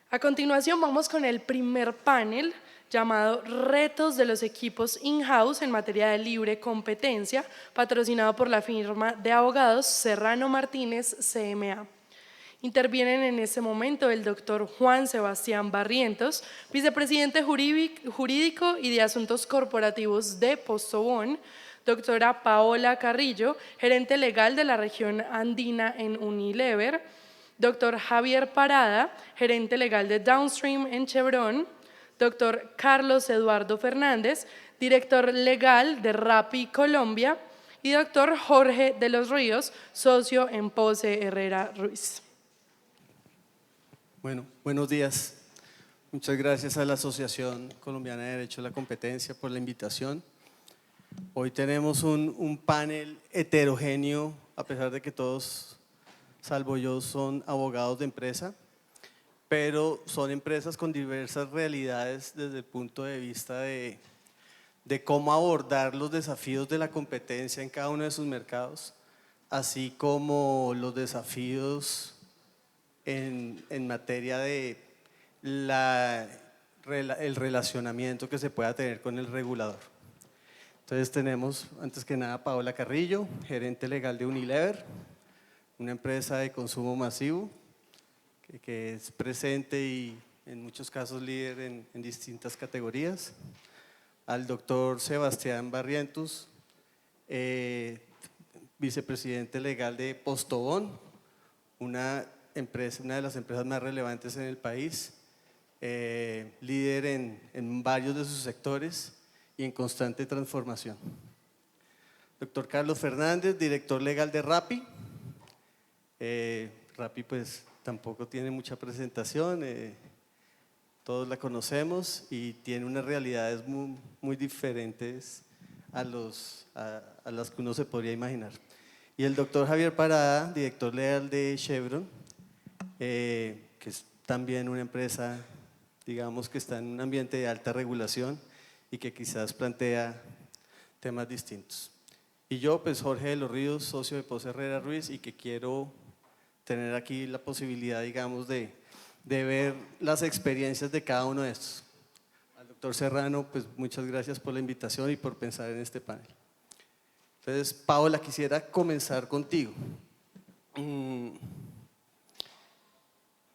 A continuación vamos con el primer panel llamado Retos de los equipos in-house en materia de libre competencia, patrocinado por la firma de abogados Serrano Martínez CMA. Intervienen en este momento el doctor Juan Sebastián Barrientos, vicepresidente jurídico y de asuntos corporativos de Postobón, doctora Paola Carrillo, gerente legal de la región andina en Unilever, doctor Javier Parada, gerente legal de Downstream en Chevron, doctor Carlos Eduardo Fernández, director legal de Rappi Colombia, y doctor Jorge de los Ríos, socio en Pose Herrera Ruiz. Bueno, buenos días. Muchas gracias a la Asociación Colombiana de Derecho a la Competencia por la invitación. Hoy tenemos un panel heterogéneo, a pesar de que todos, salvo yo, son abogados de empresa, pero son empresas con diversas realidades desde el punto de vista de cómo abordar los desafíos de la competencia en cada uno de sus mercados, así como los desafíos en materia de el relacionamiento que se pueda tener con el regulador. Entonces tenemos, antes que nada, Paola Carrillo, gerente legal de Unilever, una empresa de consumo masivo que es presente y en muchos casos líder en distintas categorías. Al doctor Sebastián Barrientos, vicepresidente legal de Postobón, una de las empresas más relevantes en el país, líder en varios de sus sectores y en constante transformación. Doctor Carlos Fernández, director legal de Rappi. Rappi pues tampoco tiene mucha presentación, todos la conocemos y tiene unas realidades muy diferentes a las que uno se podría imaginar. Y el doctor Javier Parada, director legal de Chevron, que es también una empresa, digamos, que está en un ambiente de alta regulación y que quizás plantea temas distintos. Y yo, pues Jorge de los Ríos, socio de Pose Herrera Ruiz, y que quiero tener aquí la posibilidad, digamos, de ver las experiencias de cada uno de estos. Al doctor Serrano, pues muchas gracias por la invitación y por pensar en este panel. Entonces, Paola, quisiera comenzar contigo.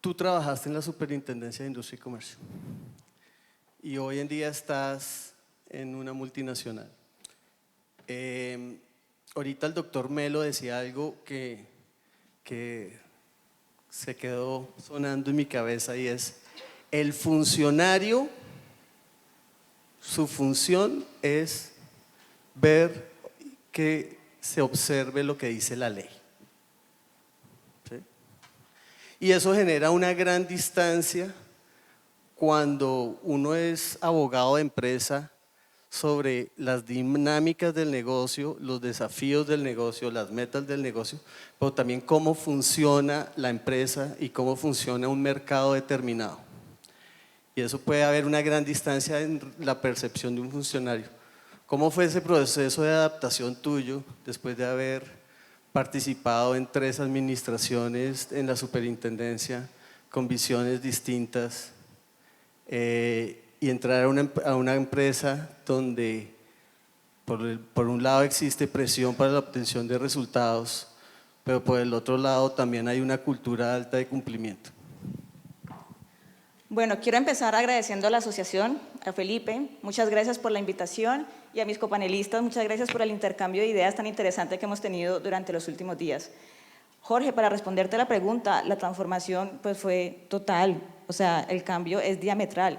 Tú trabajaste en la Superintendencia de Industria y Comercio y hoy en día estás en una multinacional. Ahorita el doctor Melo decía algo que se quedó sonando en mi cabeza y es: el funcionario, su función es ver que se observe lo que dice la ley. Y eso genera una gran distancia cuando uno es abogado de empresa sobre las dinámicas del negocio, los desafíos del negocio, las metas del negocio, pero también cómo funciona la empresa y cómo funciona un mercado determinado. Y eso puede haber una gran distancia en la percepción de un funcionario. ¿Cómo fue ese proceso de adaptación tuyo después de haber participado en 3 administraciones en la superintendencia con visiones distintas y entrar a una empresa donde por un lado existe presión para la obtención de resultados, pero por el otro lado también hay una cultura alta de cumplimiento? Bueno, quiero empezar agradeciendo a la asociación, a Felipe, muchas gracias por la invitación, y a mis copanelistas, muchas gracias por el intercambio de ideas tan interesante que hemos tenido durante los últimos días. Jorge, para responderte a la pregunta, la transformación pues fue total, o sea, el cambio es diametral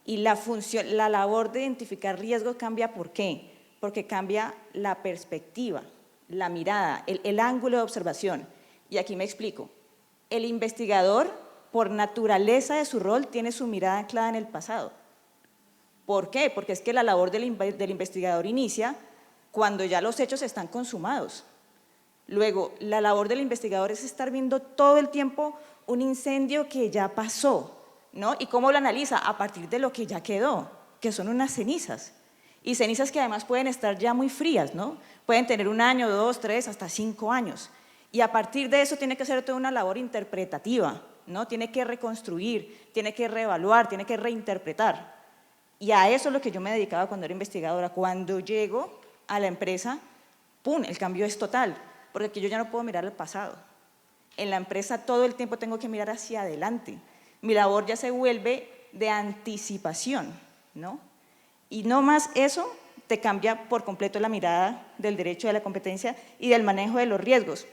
y la labor de identificar riesgos cambia. ¿Por qué? Porque cambia la perspectiva, la mirada, el ángulo de observación. Y aquí me explico. El investigador, por naturaleza de su rol, tiene su mirada anclada en el pasado. ¿Por qué? Porque es que la labor del investigador inicia cuando ya los hechos están consumados. Luego, la labor del investigador es estar viendo todo el tiempo un incendio que ya pasó, ¿no? ¿Y cómo lo analiza? A partir de lo que ya quedó, que son unas cenizas. Y cenizas que además pueden estar ya muy frías, ¿no? Pueden tener 1 año, 2, 3, hasta 5 años. Y a partir de eso tiene que ser toda una labor interpretativa, ¿no? Tiene que reconstruir, tiene que reevaluar, tiene que reinterpretar. Y a eso es lo que yo me dedicaba cuando era investigadora. Cuando llego a la empresa, ¡pum!, el cambio es total, porque aquí yo ya no puedo mirar al pasado. En la empresa todo el tiempo tengo que mirar hacia adelante. Mi labor ya se vuelve de anticipación, ¿no? Y no más eso te cambia por completo la mirada del derecho, de la competencia y del manejo de los riesgos.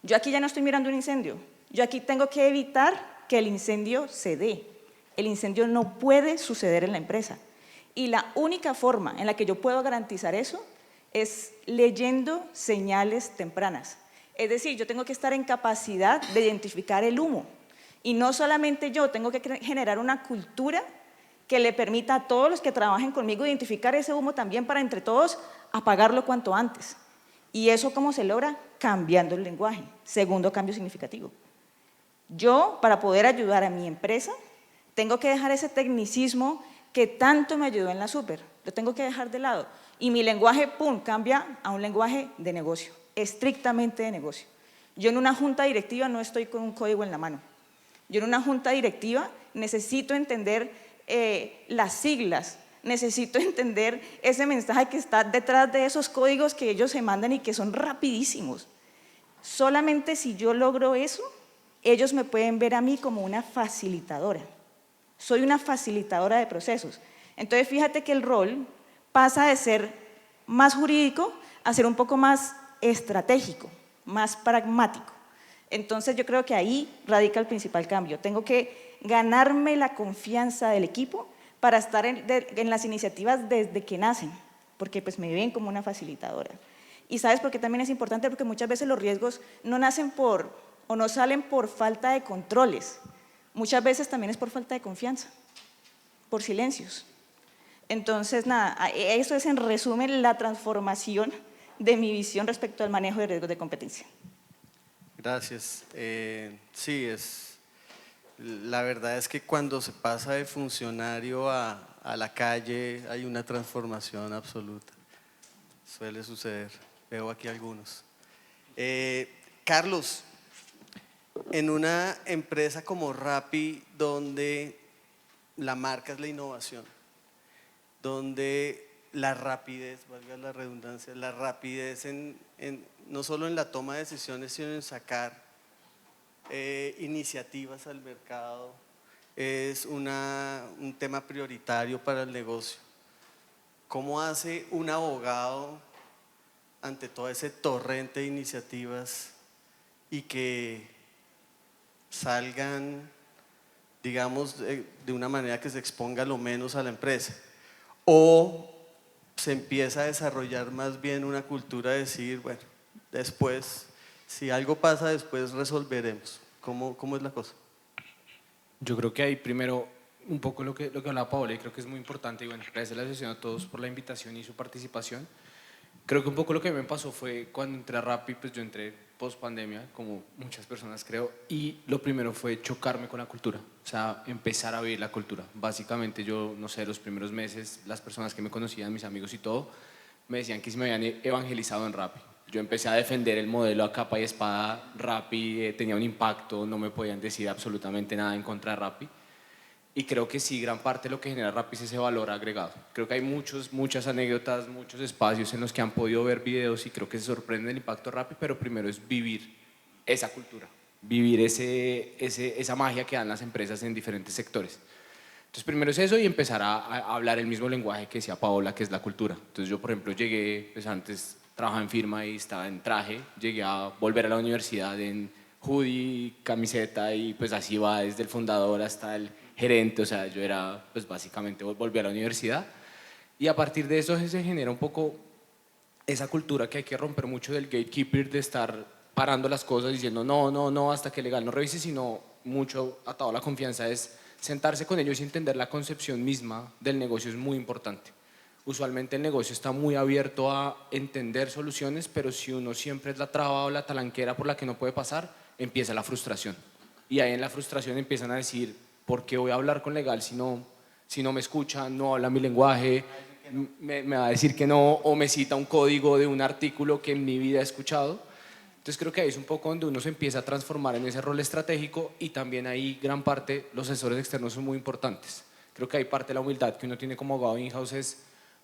Yo aquí ya no estoy mirando un incendio, yo aquí tengo que evitar que el incendio se dé. El incendio no puede suceder en la empresa. Y la única forma en la que yo puedo garantizar eso es leyendo señales tempranas. Es decir, yo tengo que estar en capacidad de identificar el humo. Y no solamente yo, tengo que generar una cultura que le permita a todos los que trabajen conmigo identificar ese humo también para entre todos apagarlo cuanto antes. ¿Y eso cómo se logra? Cambiando el lenguaje. Segundo cambio significativo. Yo, para poder ayudar a mi empresa, tengo que dejar ese tecnicismo que tanto me ayudó en la Súper. Lo tengo que dejar de lado. Y mi lenguaje, ¡pum!, cambia a un lenguaje de negocio, estrictamente de negocio. Yo en una junta directiva no estoy con un código en la mano. Yo en una junta directiva necesito entender las siglas, necesito entender ese mensaje que está detrás de esos códigos que ellos se mandan y que son rapidísimos. Solamente si yo logro eso, ellos me pueden ver a mí como una facilitadora. Soy una facilitadora de procesos. Entonces, fíjate que el rol pasa de ser más jurídico a ser un poco más estratégico, más pragmático. Entonces, yo creo que ahí radica el principal cambio. Tengo que ganarme la confianza del equipo para estar en las iniciativas desde que nacen, porque pues me ven como una facilitadora. Y ¿sabes por qué también es importante? Porque muchas veces los riesgos no nacen o no salen por falta de controles. Muchas veces también es por falta de confianza, por silencios. Entonces, nada, eso es en resumen la transformación de mi visión respecto al manejo de riesgos de competencia. Gracias. Sí, la verdad es que cuando se pasa de funcionario a la calle hay una transformación absoluta. Suele suceder. Veo aquí algunos. Carlos, en una empresa como Rappi, donde la marca es la innovación, donde la rapidez, valga la redundancia, la rapidez no solo en la toma de decisiones, sino en sacar iniciativas al mercado, es un tema prioritario para el negocio. ¿Cómo hace un abogado ante todo ese torrente de iniciativas y que salgan, digamos, de una manera que se exponga lo menos a la empresa? ¿O se empieza a desarrollar más bien una cultura de decir, bueno, después, si algo pasa, después resolveremos? ¿Cómo es la cosa? Yo creo que ahí primero un poco lo que hablaba Paola, y creo que es muy importante, y bueno, gracias a la sesión a todos por la invitación y su participación. Creo que un poco lo que me pasó fue cuando entré a Rappi, pues yo entré post pandemia, como muchas personas creo, y lo primero fue chocarme con la cultura, o sea, empezar a vivir la cultura. Básicamente yo, no sé, los primeros meses, las personas que me conocían, mis amigos y todo, me decían que si me habían evangelizado en Rappi. Yo empecé a defender el modelo a capa y espada. Rappi tenía un impacto, no me podían decir absolutamente nada en contra de Rappi. Y creo que sí, gran parte de lo que genera Rappi es ese valor agregado. Creo que hay muchas anécdotas, muchos espacios en los que han podido ver videos y creo que se sorprende el impacto de Rappi, pero primero es vivir esa cultura, vivir esa magia que dan las empresas en diferentes sectores. Entonces primero es eso y empezar a hablar el mismo lenguaje que decía Paola, que es la cultura. Entonces yo, por ejemplo, llegué, pues antes trabajaba en firma y estaba en traje, llegué a volver a la universidad en hoodie, camiseta y pues así va desde el fundador hasta el gerente, o sea, yo era, pues básicamente volví a la universidad y a partir de eso se genera un poco esa cultura que hay que romper mucho del gatekeeper, de estar parando las cosas diciendo no, hasta que legal no revise, sino mucho atado a la confianza, es sentarse con ellos y entender la concepción misma del negocio es muy importante. Usualmente el negocio está muy abierto a entender soluciones, pero si uno siempre es la traba o la talanquera por la que no puede pasar, empieza la frustración. Y ahí en la frustración empiezan a decir, ¿por qué voy a hablar con legal si no me escucha, no habla mi lenguaje, me va a decir que no o me cita un código de un artículo que en mi vida he escuchado? Entonces creo que ahí es un poco donde uno se empieza a transformar en ese rol estratégico y también ahí gran parte los asesores externos son muy importantes. Creo que hay parte de la humildad que uno tiene como abogado in-house es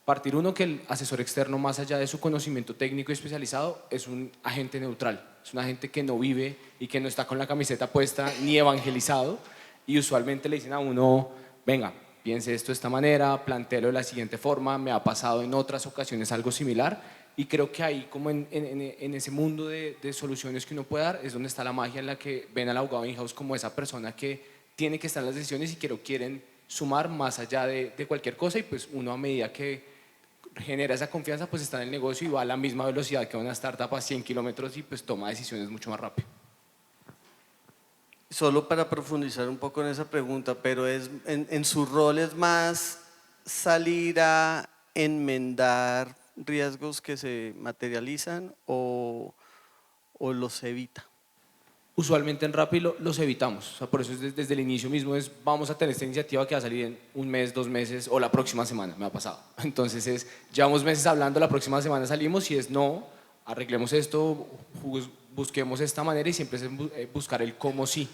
partir uno que el asesor externo más allá de su conocimiento técnico y especializado es un agente neutral, es un agente que no vive y que no está con la camiseta puesta ni evangelizado y usualmente le dicen a uno, venga, piense esto de esta manera, plantéelo de la siguiente forma, me ha pasado en otras ocasiones algo similar. Y creo que ahí, como en ese mundo de soluciones que uno puede dar, es donde está la magia en la que ven al abogado in-house como esa persona que tiene que estar en las decisiones y que lo quieren sumar más allá de cualquier cosa. Y pues uno a medida que genera esa confianza, pues está en el negocio y va a la misma velocidad que una startup a 100 kilómetros y pues toma decisiones mucho más rápido. Solo para profundizar un poco en esa pregunta, pero en su rol es más salir a enmendar riesgos que se materializan o los evita. Usualmente en Rappi los evitamos, o sea, por eso es desde el inicio mismo es vamos a tener esta iniciativa que va a salir en un mes, 2 meses o la próxima semana, me ha pasado. Entonces llevamos meses hablando, la próxima semana salimos y es no, arreglemos esto, busquemos esta manera y siempre es buscar el cómo sí,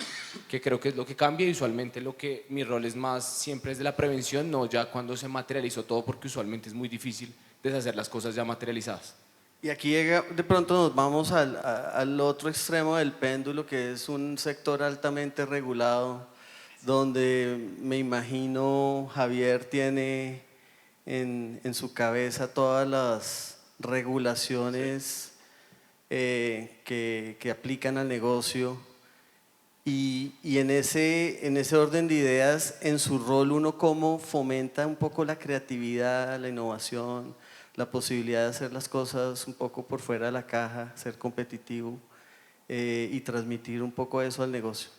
que creo que es lo que cambia y usualmente lo que mi rol es más siempre es de la prevención, no ya cuando se materializó todo porque usualmente es muy difícil deshacer las cosas ya materializadas. Y aquí de pronto nos vamos al otro extremo del péndulo, que es un sector altamente regulado, donde me imagino Javier tiene en su cabeza todas las regulaciones que aplican al negocio. Y en ese orden de ideas, en su rol, uno cómo fomenta un poco la creatividad, la innovación, la posibilidad de hacer las cosas un poco por fuera de la caja, ser competitivo y transmitir un poco eso al negocio.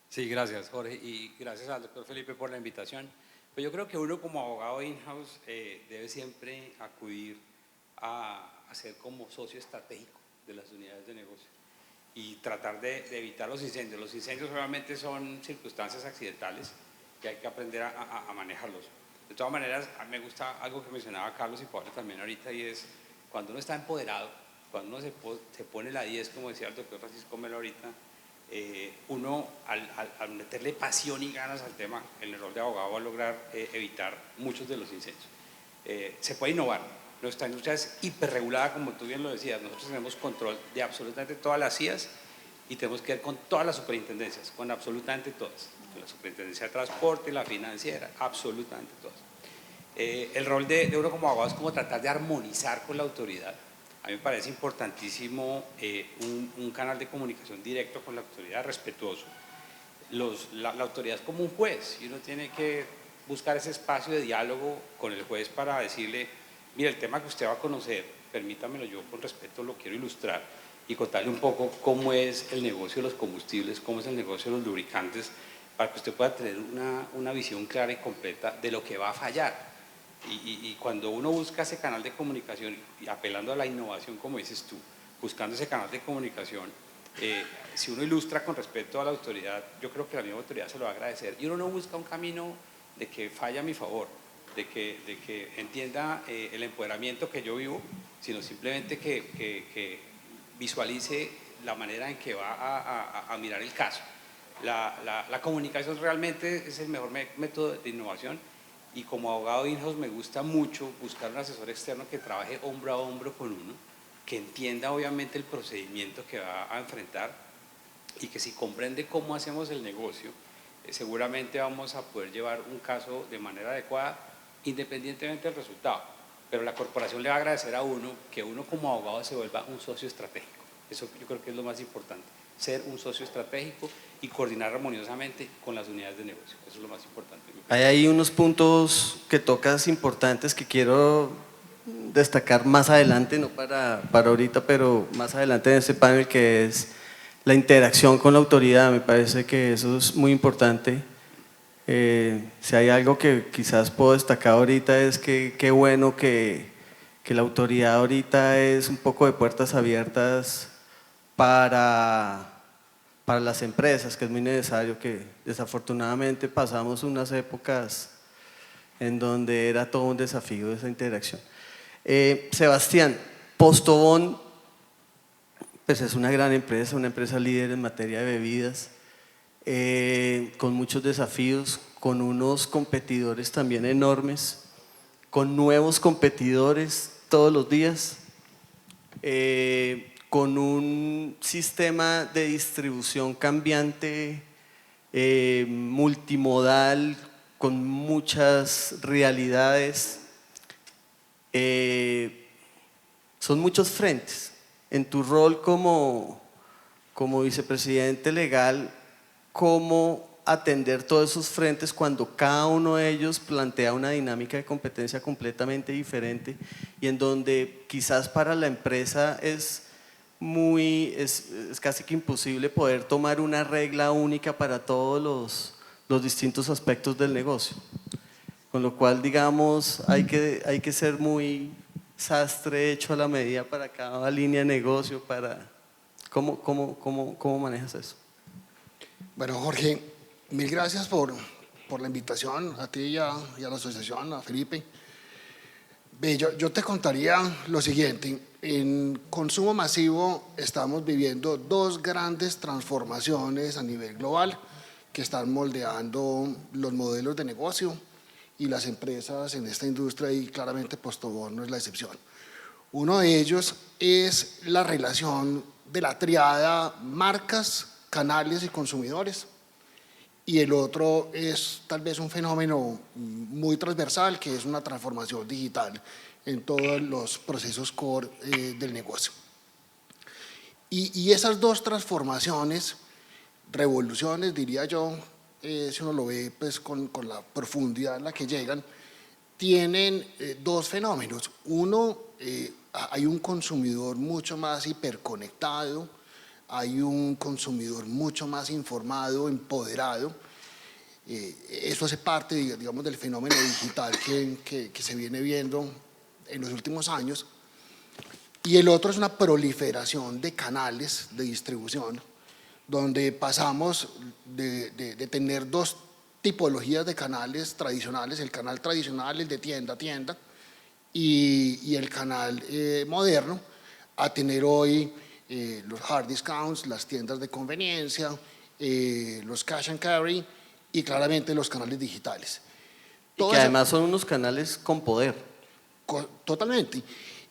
Sí, gracias Jorge y gracias al doctor Felipe por la invitación. Pues yo creo que uno como abogado in-house debe siempre acudir a ser como socio estratégico de las unidades de negocio y tratar de evitar los incendios. Los incendios realmente son circunstancias accidentales que hay que aprender a manejarlos. De todas maneras, a mí me gusta algo que mencionaba Carlos y Pablo también ahorita y es cuando uno está empoderado, cuando uno se pone la 10, como decía el doctor Francisco Melo ahorita, uno al meterle pasión y ganas al tema, en el rol de abogado va a lograr evitar muchos de los incendios. Se puede innovar. Nuestra industria es hiperregulada, como tú bien lo decías. Nosotros tenemos control de absolutamente todas las CIAs y tenemos que ver con todas las superintendencias, con absolutamente todas. Con la superintendencia de transporte, la financiera, absolutamente todas. El rol de uno como abogado es como tratar de armonizar con la autoridad. A mí me parece importantísimo un canal de comunicación directo con la autoridad, respetuoso. La autoridad es como un juez y uno tiene que buscar ese espacio de diálogo con el juez para decirle, mira, el tema que usted va a conocer, permítamelo, yo con respeto lo quiero ilustrar y contarle un poco cómo es el negocio de los combustibles, cómo es el negocio de los lubricantes, para que usted pueda tener una visión clara y completa de lo que va a fallar. Y cuando uno busca ese canal de comunicación y apelando a la innovación, como dices tú, buscando ese canal de comunicación, si uno ilustra con respeto a la autoridad, yo creo que la misma autoridad se lo va a agradecer. Y uno no busca un camino de que falla a mi favor, de que entienda el empoderamiento que yo vivo, sino simplemente que visualice la manera en que va a mirar el caso. La comunicación realmente es el mejor método de innovación y como abogado in-house me gusta mucho buscar un asesor externo que trabaje hombro a hombro con uno, que entienda obviamente el procedimiento que va a enfrentar y que si comprende cómo hacemos el negocio, seguramente vamos a poder llevar un caso de manera adecuada independientemente del resultado. Pero la corporación le va a agradecer a uno que uno como abogado se vuelva un socio estratégico. Eso yo creo que es lo más importante, ser un socio estratégico y coordinar armoniosamente con las unidades de negocio. Eso es lo más importante. Hay ahí unos puntos que tocas importantes que quiero destacar más adelante, no para ahorita, pero más adelante en este panel, que es la interacción con la autoridad. Me parece que eso es muy importante. Si hay algo que quizás puedo destacar ahorita es que qué bueno que la autoridad ahorita es un poco de puertas abiertas para las empresas, que es muy necesario, que desafortunadamente pasamos unas épocas en donde era todo un desafío esa interacción. Sebastián, Postobón, pues es una gran empresa, una empresa líder en materia de bebidas, con muchos desafíos, con unos competidores también enormes, con nuevos competidores todos los días, con un sistema de distribución cambiante, multimodal, con muchas realidades. Son muchos frentes. En tu rol como vicepresidente legal, ¿cómo atender todos esos frentes cuando cada uno de ellos plantea una dinámica de competencia completamente diferente y en donde quizás para la empresa es casi que imposible poder tomar una regla única para todos los distintos aspectos del negocio? Con lo cual, digamos, hay que ser muy sastre hecho a la medida para cada línea de negocio. ¿Cómo manejas eso? Bueno, Jorge, mil gracias por la invitación, a ti y a la asociación, a Felipe. Ve, yo te contaría lo siguiente. En consumo masivo estamos viviendo dos grandes transformaciones a nivel global que están moldeando los modelos de negocio y las empresas en esta industria, y claramente Postobón no es la excepción. Uno de ellos es la relación de la triada marcas, canales y consumidores, y el otro es tal vez un fenómeno muy transversal, que es una transformación digital en todos los procesos core del negocio. Y esas dos transformaciones, revoluciones diría yo, si uno lo ve pues, con la profundidad en la que llegan, tienen dos fenómenos. Uno, hay un consumidor mucho más hiperconectado, hay un consumidor mucho más informado, empoderado. Eso hace parte, digamos, del fenómeno digital que se viene viendo en los últimos años. Y el otro es una proliferación de canales de distribución, donde pasamos de tener dos tipologías de canales tradicionales, el canal tradicional, el de tienda a tienda, y el canal moderno, a tener hoy los hard discounts, las tiendas de conveniencia, los cash and carry y claramente los canales digitales. Y que además son unos canales con poder. Totalmente.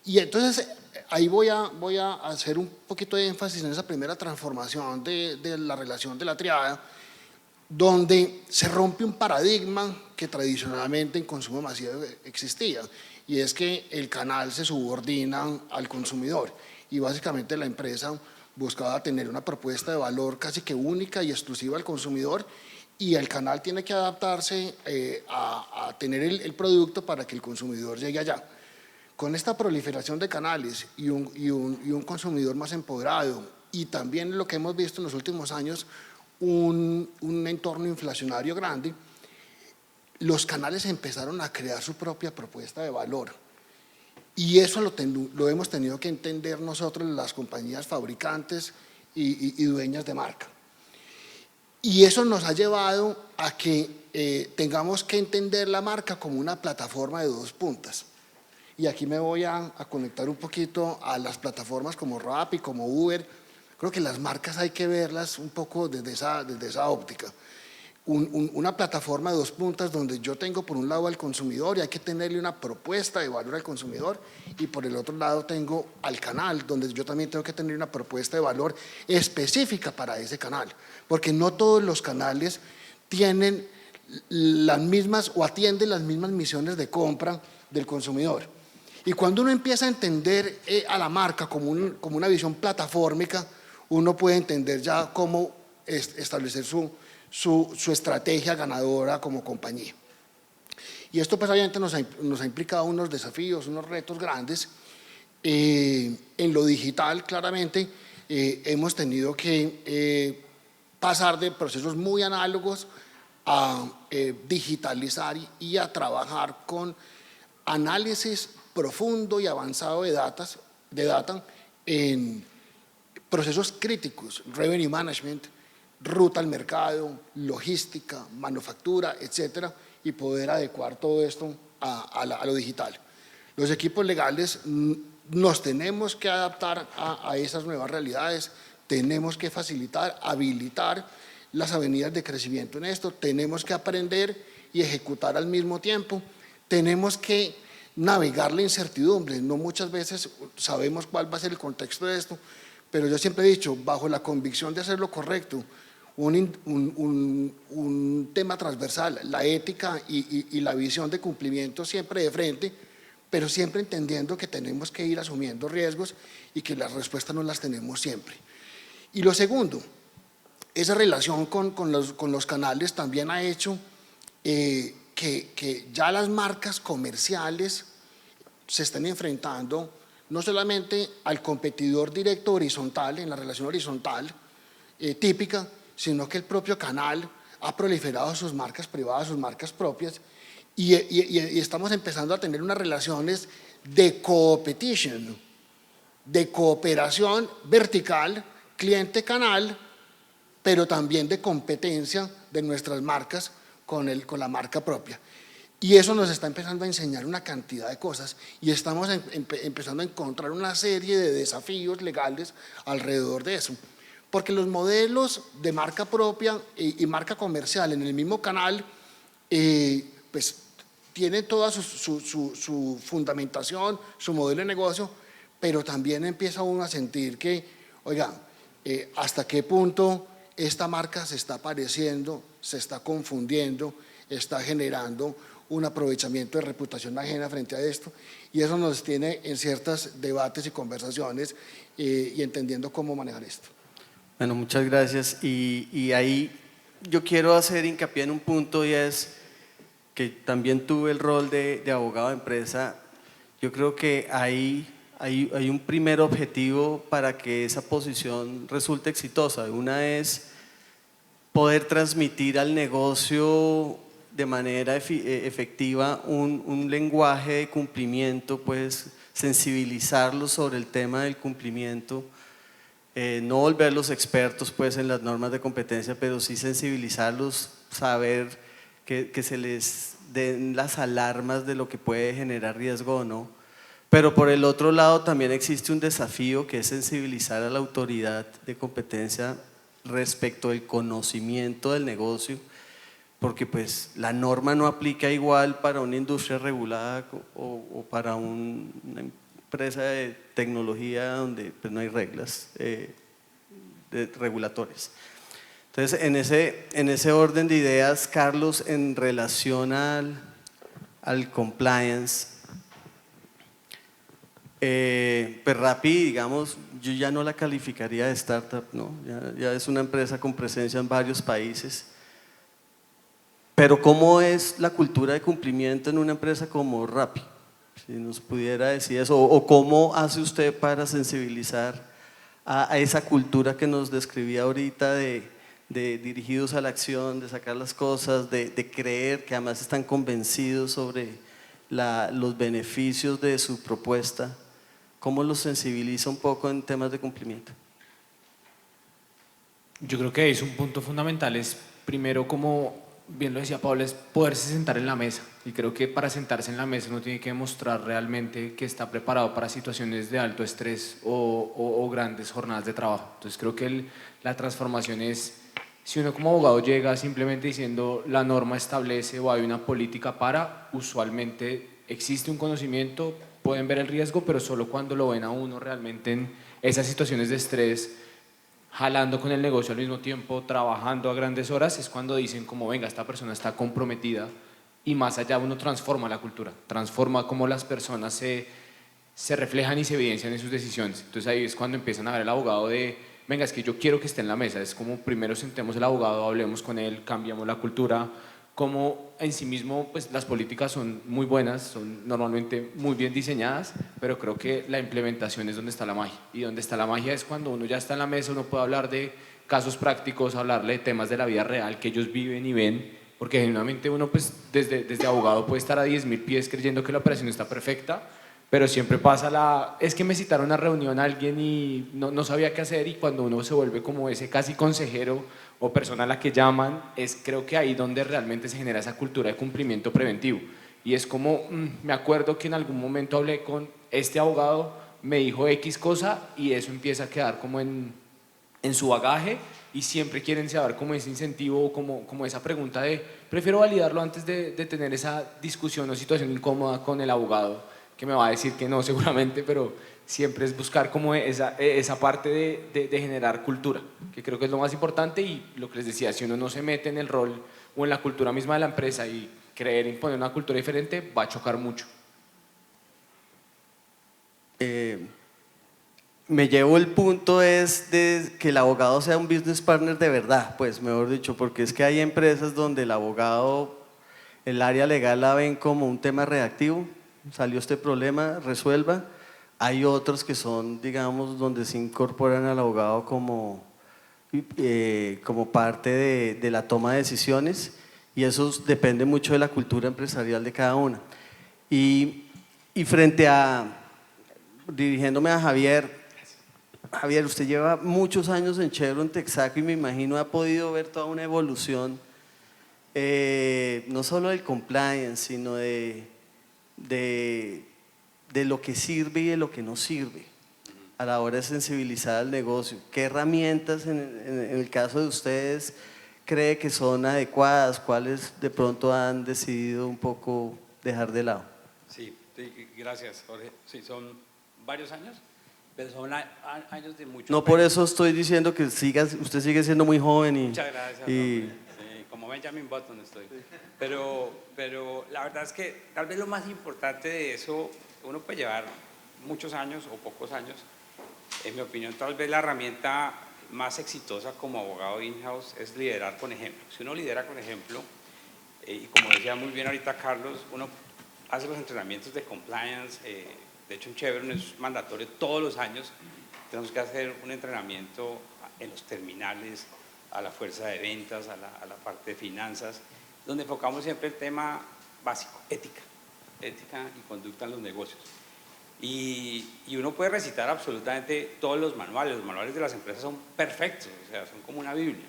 Y entonces ahí voy a hacer un poquito de énfasis en esa primera transformación de la relación de la triada, donde se rompe un paradigma que tradicionalmente en consumo masivo existía, y es que el canal se subordina al consumidor y básicamente la empresa buscaba tener una propuesta de valor casi que única y exclusiva al consumidor, y el canal tiene que adaptarse a tener el producto para que el consumidor llegue allá. Con esta proliferación de canales y un consumidor más empoderado, y también lo que hemos visto en los últimos años, un entorno inflacionario grande, los canales empezaron a crear su propia propuesta de valor. Y eso lo hemos tenido que entender nosotros, las compañías fabricantes y dueñas de marca. Y eso nos ha llevado a que tengamos que entender la marca como una plataforma de dos puntas. Y aquí me voy a conectar un poquito a las plataformas como Rappi, como Uber. Creo que las marcas hay que verlas un poco desde esa óptica. Una plataforma de dos puntas donde yo tengo por un lado al consumidor y hay que tenerle una propuesta de valor al consumidor, y por el otro lado tengo al canal donde yo también tengo que tener una propuesta de valor específica para ese canal, porque no todos los canales tienen las mismas o atienden las mismas misiones de compra del consumidor. Y cuando uno empieza a entender a la marca como una visión platformica, uno puede entender ya cómo establecer su estrategia ganadora como compañía. Y esto pues obviamente nos ha implicado unos desafíos, unos retos grandes. En lo digital claramente hemos tenido que pasar de procesos muy análogos a digitalizar y a trabajar con análisis profundo y avanzado de data en procesos críticos, revenue management, ruta al mercado, logística, manufactura, etcétera, y poder adecuar todo esto a lo digital. Los equipos legales nos tenemos que adaptar a esas nuevas realidades, tenemos que facilitar, habilitar las avenidas de crecimiento en esto, tenemos que aprender y ejecutar al mismo tiempo, tenemos que navegar la incertidumbre, no muchas veces sabemos cuál va a ser el contexto de esto, pero yo siempre he dicho, bajo la convicción de hacer lo correcto, un tema transversal, la ética y la visión de cumplimiento siempre de frente, pero siempre entendiendo que tenemos que ir asumiendo riesgos y que las respuestas no las tenemos siempre. Y lo segundo, esa relación con los canales también ha hecho que ya las marcas comerciales se estén enfrentando no solamente al competidor directo horizontal, en la relación horizontal típica, sino que el propio canal ha proliferado sus marcas privadas, sus marcas propias, y estamos empezando a tener unas relaciones de competition, de cooperación vertical, cliente-canal, pero también de competencia de nuestras marcas con la marca propia. Y eso nos está empezando a enseñar una cantidad de cosas y estamos empezando a encontrar una serie de desafíos legales alrededor de eso. Porque los modelos de marca propia y marca comercial en el mismo canal pues tienen toda su fundamentación, su modelo de negocio, pero también empieza uno a sentir que, oiga, hasta qué punto esta marca se está pareciendo, se está confundiendo, está generando un aprovechamiento de reputación ajena frente a esto, y eso nos tiene en ciertos debates y conversaciones y entendiendo cómo manejar esto. Bueno, muchas gracias. Y ahí yo quiero hacer hincapié en un punto, y es que también tuve el rol de abogado de empresa. Yo creo que hay un primer objetivo para que esa posición resulte exitosa. Una es poder transmitir al negocio de manera efectiva un lenguaje de cumplimiento, pues sensibilizarlos sobre el tema del cumplimiento, no volverlos expertos pues en las normas de competencia, pero sí sensibilizarlos, saber que se les den las alarmas de lo que puede generar riesgo o no. Pero por el otro lado también existe un desafío, que es sensibilizar a la autoridad de competencia respecto del conocimiento del negocio, porque pues la norma no aplica igual para una industria regulada o para una empresa de tecnología donde pues no hay reglas regulatorias. Entonces, en ese orden de ideas, Carlos, en relación al compliance, pues Rappi, digamos, yo ya no la calificaría de startup, ¿no? Ya es una empresa con presencia en varios países. Pero ¿cómo es la cultura de cumplimiento en una empresa como Rappi? Si nos pudiera decir eso, o cómo hace usted para sensibilizar a esa cultura que nos describía ahorita de dirigidos a la acción, de sacar las cosas, de creer, que además están convencidos sobre los beneficios de su propuesta. ¿Cómo los sensibiliza un poco en temas de cumplimiento? Yo creo que es un punto fundamental, es primero, como bien lo decía Pablo, es poderse sentar en la mesa, y creo que para sentarse en la mesa uno tiene que mostrar realmente que está preparado para situaciones de alto estrés o grandes jornadas de trabajo. Entonces creo que la transformación es, si uno como abogado llega simplemente diciendo la norma establece o hay una política para, usualmente existe un conocimiento, pueden ver el riesgo, pero solo cuando lo ven a uno realmente en esas situaciones de estrés, jalando con el negocio al mismo tiempo, trabajando a grandes horas, es cuando dicen como venga, esta persona está comprometida, y más allá uno transforma la cultura, transforma cómo las personas se reflejan y se evidencian en sus decisiones. Entonces ahí es cuando empiezan a ver el abogado de venga, es que yo quiero que esté en la mesa, es como primero sentemos el abogado, hablemos con él, cambiamos la cultura. Como en sí mismo pues las políticas son muy buenas, son normalmente muy bien diseñadas, pero creo que la implementación es donde está la magia, y donde está la magia es cuando uno ya está en la mesa, uno puede hablar de casos prácticos, hablarle de temas de la vida real que ellos viven y ven, porque genuinamente uno pues desde abogado puede estar a 10.000 pies creyendo que la operación está perfecta, pero siempre pasa es que me citaron a reunión a alguien y no sabía qué hacer, y cuando uno se vuelve como ese casi consejero o persona a la que llaman, es creo que ahí donde realmente se genera esa cultura de cumplimiento preventivo. Y es como, me acuerdo que en algún momento hablé con este abogado me dijo X cosa y eso empieza a quedar como en su bagaje y siempre quieren saber como ese incentivo, como esa pregunta de prefiero validarlo antes de tener esa discusión o situación incómoda con el abogado que me va a decir que no seguramente, pero siempre es buscar como esa parte de generar cultura, que creo que es lo más importante. Y lo que les decía, si uno no se mete en el rol o en la cultura misma de la empresa y creer imponer una cultura diferente, va a chocar mucho. Me llevo el punto es de que el abogado sea un business partner de verdad, pues mejor dicho, porque es que hay empresas donde el abogado, el área legal la ven como un tema reactivo, salió este problema, resuelva. Hay otros que son, digamos, donde se incorporan al abogado como parte de la toma de decisiones, y eso depende mucho de la cultura empresarial de cada una. Y frente a, dirigiéndome a Javier, usted lleva muchos años en Chevron Texaco y me imagino ha podido ver toda una evolución, no solo del compliance, sino de lo que sirve y de lo que no sirve a la hora de sensibilizar al negocio. ¿Qué herramientas en el caso de ustedes cree que son adecuadas? ¿Cuáles de pronto han decidido un poco dejar de lado? Sí, gracias, Jorge. Sí, son varios años, pero son años de mucho. No, por eso estoy diciendo que usted sigue siendo muy joven y… Muchas gracias. Sí, como Benjamin Button estoy. Pero la verdad es que tal vez lo más importante de eso, uno puede llevar muchos años o pocos años. En mi opinión, tal vez la herramienta más exitosa como abogado in-house es liderar con ejemplo. Si uno lidera con ejemplo, y como decía muy bien ahorita Carlos, uno hace los entrenamientos de compliance. De hecho, en Chevron es mandatorio todos los años. Tenemos que hacer un entrenamiento en los terminales, a la fuerza de ventas, a la parte de finanzas, donde enfocamos siempre el tema básico, ética y conducta en los negocios. Y uno puede recitar absolutamente todos los manuales de las empresas son perfectos, o sea, son como una Biblia.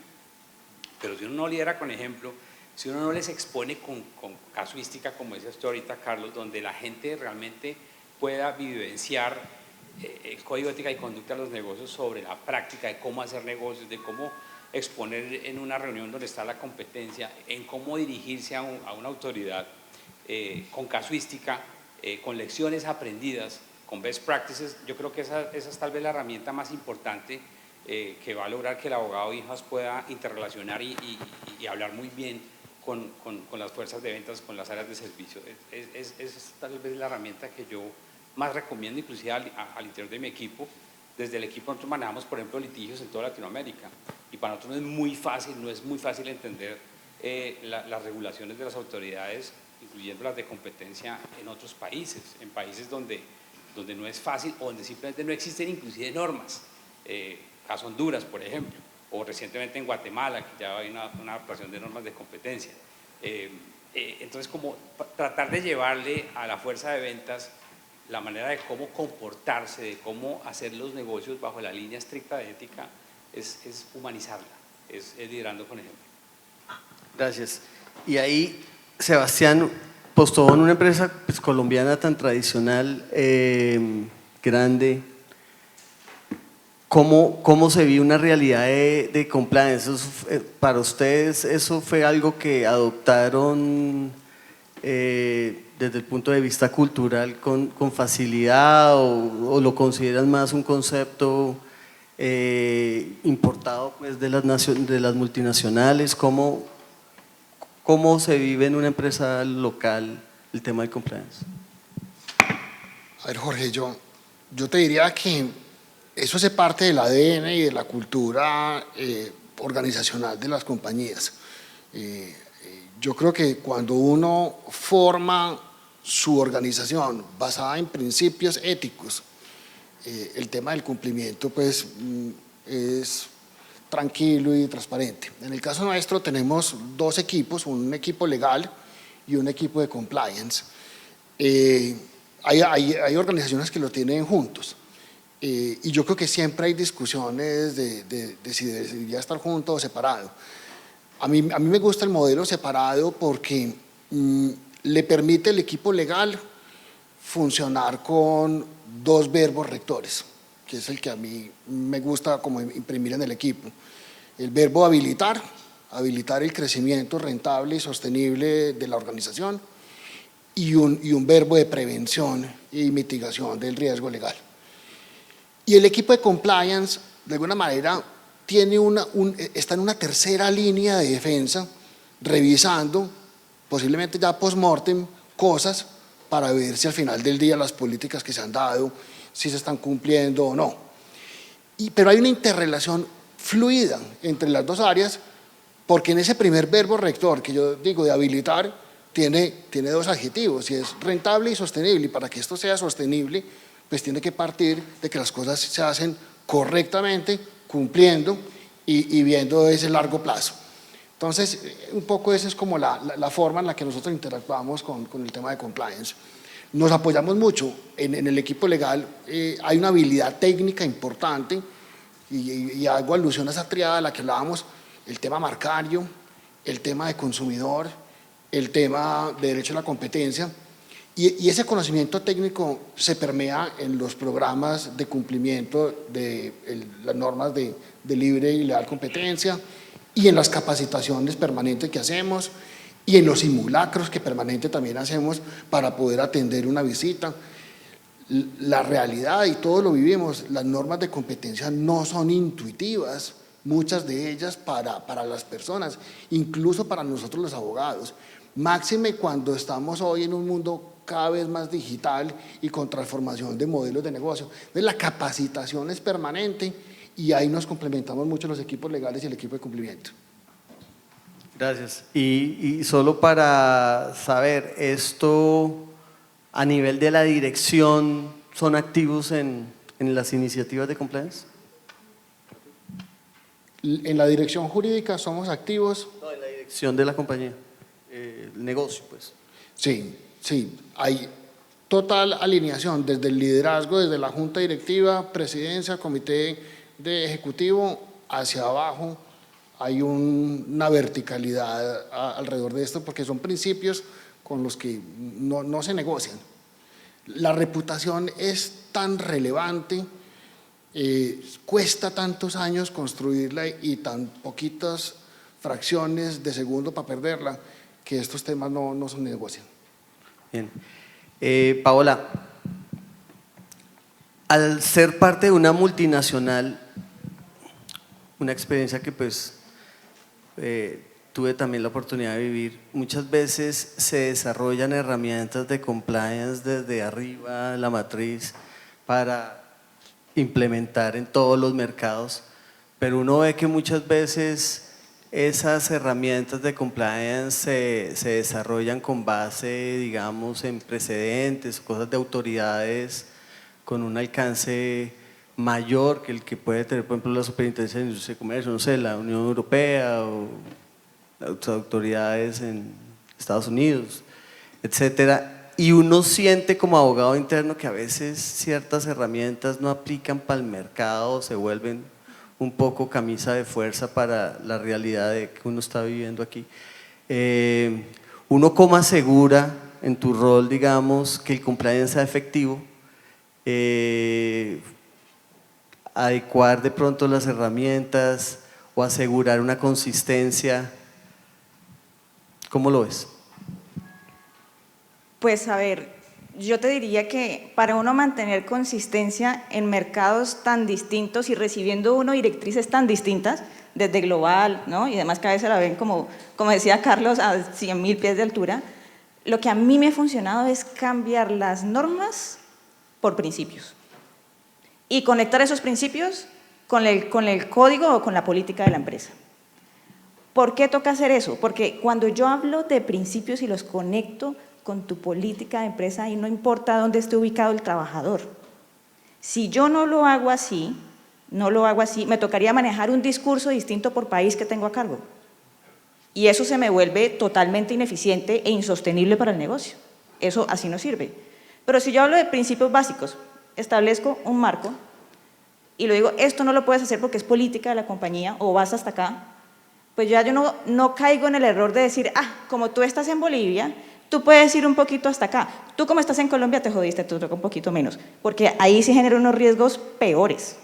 Pero si uno no lidera con ejemplo, si uno no les expone con casuística, como decía usted ahorita, Carlos, donde la gente realmente pueda vivenciar el código de ética y conducta de los negocios sobre la práctica de cómo hacer negocios, de cómo exponer en una reunión donde está la competencia, en cómo dirigirse a una autoridad con casuística, con lecciones aprendidas, con best practices. Yo creo que esa es tal vez la herramienta más importante que va a lograr que el abogado in-house pueda interrelacionar y hablar muy bien con las fuerzas de ventas, con las áreas de servicio. Es tal vez la herramienta que yo más recomiendo, inclusive al interior de mi equipo. Desde el equipo nosotros manejamos, por ejemplo, litigios en toda Latinoamérica, y para nosotros no es muy fácil entender las regulaciones de las autoridades, incluyendo las de competencia en otros países, en países donde no es fácil o donde simplemente no existen inclusive normas. Caso Honduras, por ejemplo, o recientemente en Guatemala, que ya hay una adaptación de normas de competencia. Entonces, como tratar de llevarle a la fuerza de ventas la manera de cómo comportarse, de cómo hacer los negocios bajo la línea estricta de ética, es humanizarla, es liderando con ejemplo. Gracias. Y ahí, Sebastián Postobón, una empresa pues, colombiana tan tradicional, grande, ¿cómo se vive una realidad de compliance? ¿Para ustedes eso fue algo que adoptaron desde el punto de vista cultural con facilidad o lo consideran más un concepto importado pues, de las multinacionales? ¿Cómo se vive en una empresa local el tema de compliance? A ver, Jorge, yo te diría que eso hace parte del ADN y de la cultura organizacional de las compañías. Yo creo que cuando uno forma su organización basada en principios éticos, el tema del cumplimiento pues es tranquilo y transparente. En el caso nuestro tenemos dos equipos, un equipo legal y un equipo de compliance. Hay organizaciones que lo tienen juntos. Y yo creo que siempre hay discusiones de si debería estar junto o separado. A mí me gusta el modelo separado porque le permite al equipo legal funcionar con 2 verbos rectores, que es el que a mí me gusta como imprimir en el equipo. El verbo habilitar, habilitar el crecimiento rentable y sostenible de la organización, y un verbo de prevención y mitigación del riesgo legal. Y el equipo de compliance, de alguna manera, está en una tercera línea de defensa, revisando, posiblemente ya post-mortem, cosas para ver si al final del día las políticas que se han dado, si se están cumpliendo o no. Pero hay una interrelación fluida entre las dos áreas, porque en ese primer verbo rector que yo digo de habilitar, tiene 2 adjetivos, y es rentable y sostenible, y para que esto sea sostenible, pues tiene que partir de que las cosas se hacen correctamente, cumpliendo y viendo ese largo plazo. Entonces, un poco esa es como la forma en la que nosotros interactuamos con el tema de compliance. Nos apoyamos mucho en el equipo legal, hay una habilidad técnica importante, y hago alusión a esa triada de la que hablábamos, el tema marcario, el tema de consumidor, el tema de derecho a la competencia, y ese conocimiento técnico se permea en los programas de cumplimiento de las normas de libre y leal competencia, y en las capacitaciones permanentes que hacemos, y en los simulacros que permanente también hacemos para poder atender una visita. La realidad, y todos lo vivimos, las normas de competencia no son intuitivas, muchas de ellas para las personas, incluso para nosotros los abogados. Máxime cuando estamos hoy en un mundo cada vez más digital y con transformación de modelos de negocio. Entonces, la capacitación es permanente, y ahí nos complementamos mucho los equipos legales y el equipo de cumplimiento. Gracias. Y solo para saber, ¿esto a nivel de la dirección son activos en las iniciativas de compliance? En la dirección jurídica somos activos. No, en la dirección de la compañía, el negocio, pues. Sí, hay total alineación desde el liderazgo, desde la junta directiva, presidencia, comité de ejecutivo, hacia abajo. Hay una verticalidad alrededor de esto, porque son principios con los que no se negocian. La reputación es tan relevante, cuesta tantos años construirla y tan poquitas fracciones de segundo para perderla, que estos temas no se negocian. Bien. Paola, al ser parte de una multinacional, una experiencia que pues tuve también la oportunidad de vivir, muchas veces se desarrollan herramientas de compliance desde arriba, la matriz, para implementar en todos los mercados, pero uno ve que muchas veces esas herramientas de compliance se desarrollan con base, digamos, en precedentes, cosas de autoridades con un alcance mayor que el que puede tener, por ejemplo, la Superintendencia de Industria y Comercio, no sé, la Unión Europea o las autoridades en Estados Unidos, etcétera. Y uno siente como abogado interno que a veces ciertas herramientas no aplican para el mercado, se vuelven un poco camisa de fuerza para la realidad de que uno está viviendo aquí. Uno cómo asegura en tu rol, digamos, que el compliance sea efectivo, adecuar de pronto las herramientas o asegurar una consistencia. ¿Cómo lo ves? Pues a ver, yo te diría que para uno mantener consistencia en mercados tan distintos y recibiendo uno directrices tan distintas, desde global, ¿no? Y además cada vez se la ven como decía Carlos, a 100.000 pies de altura, lo que a mí me ha funcionado es cambiar las normas por principios y conectar esos principios con el código o con la política de la empresa. ¿Por qué toca hacer eso? Porque cuando yo hablo de principios y los conecto con tu política de empresa, y no importa dónde esté ubicado el trabajador. Si yo no lo hago así, me tocaría manejar un discurso distinto por país que tengo a cargo. Y eso se me vuelve totalmente ineficiente e insostenible para el negocio. Eso así no sirve. Pero si yo hablo de principios básicos, establezco un marco y lo digo, esto no lo puedes hacer porque es política de la compañía o vas hasta acá, pues ya yo no caigo en el error de decir, como tú estás en Bolivia, tú puedes ir un poquito hasta acá. Tú como estás en Colombia te jodiste, te toca un poquito menos, porque ahí sí genera unos riesgos peores.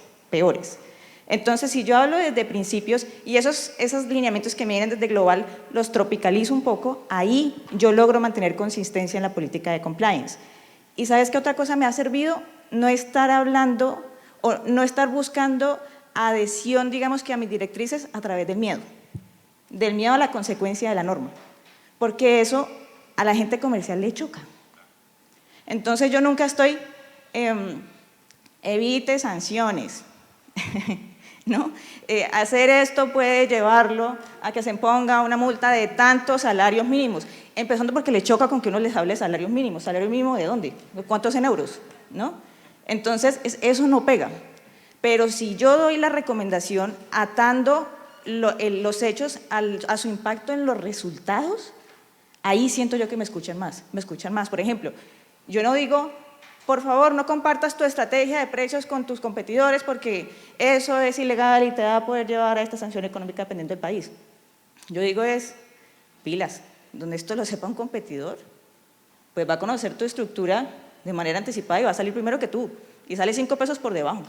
Entonces, si yo hablo desde principios y esos lineamientos que me vienen desde global los tropicalizo un poco, ahí yo logro mantener consistencia en la política de compliance. ¿Y sabes qué otra cosa me ha servido? No estar hablando o no estar buscando adhesión, digamos que a mis directrices a través del miedo a la consecuencia de la norma, porque eso a la gente comercial le choca. Entonces yo nunca estoy, evite sanciones, ¿no? Hacer esto puede llevarlo a que se imponga una multa de tantos salarios mínimos, empezando porque le choca con que uno les hable de salarios mínimos. ¿Salario mínimo de dónde? ¿De cuántos en euros? ¿No? Entonces eso no pega. Pero si yo doy la recomendación atando los hechos a su impacto en los resultados, ahí siento yo que me escuchan más. Por ejemplo, yo no digo, por favor, no compartas tu estrategia de precios con tus competidores porque eso es ilegal y te va a poder llevar a esta sanción económica dependiendo del país. Yo digo pilas, donde esto lo sepa un competidor, pues va a conocer tu estructura de manera anticipada y va a salir primero que tú, y sale 5 pesos por debajo,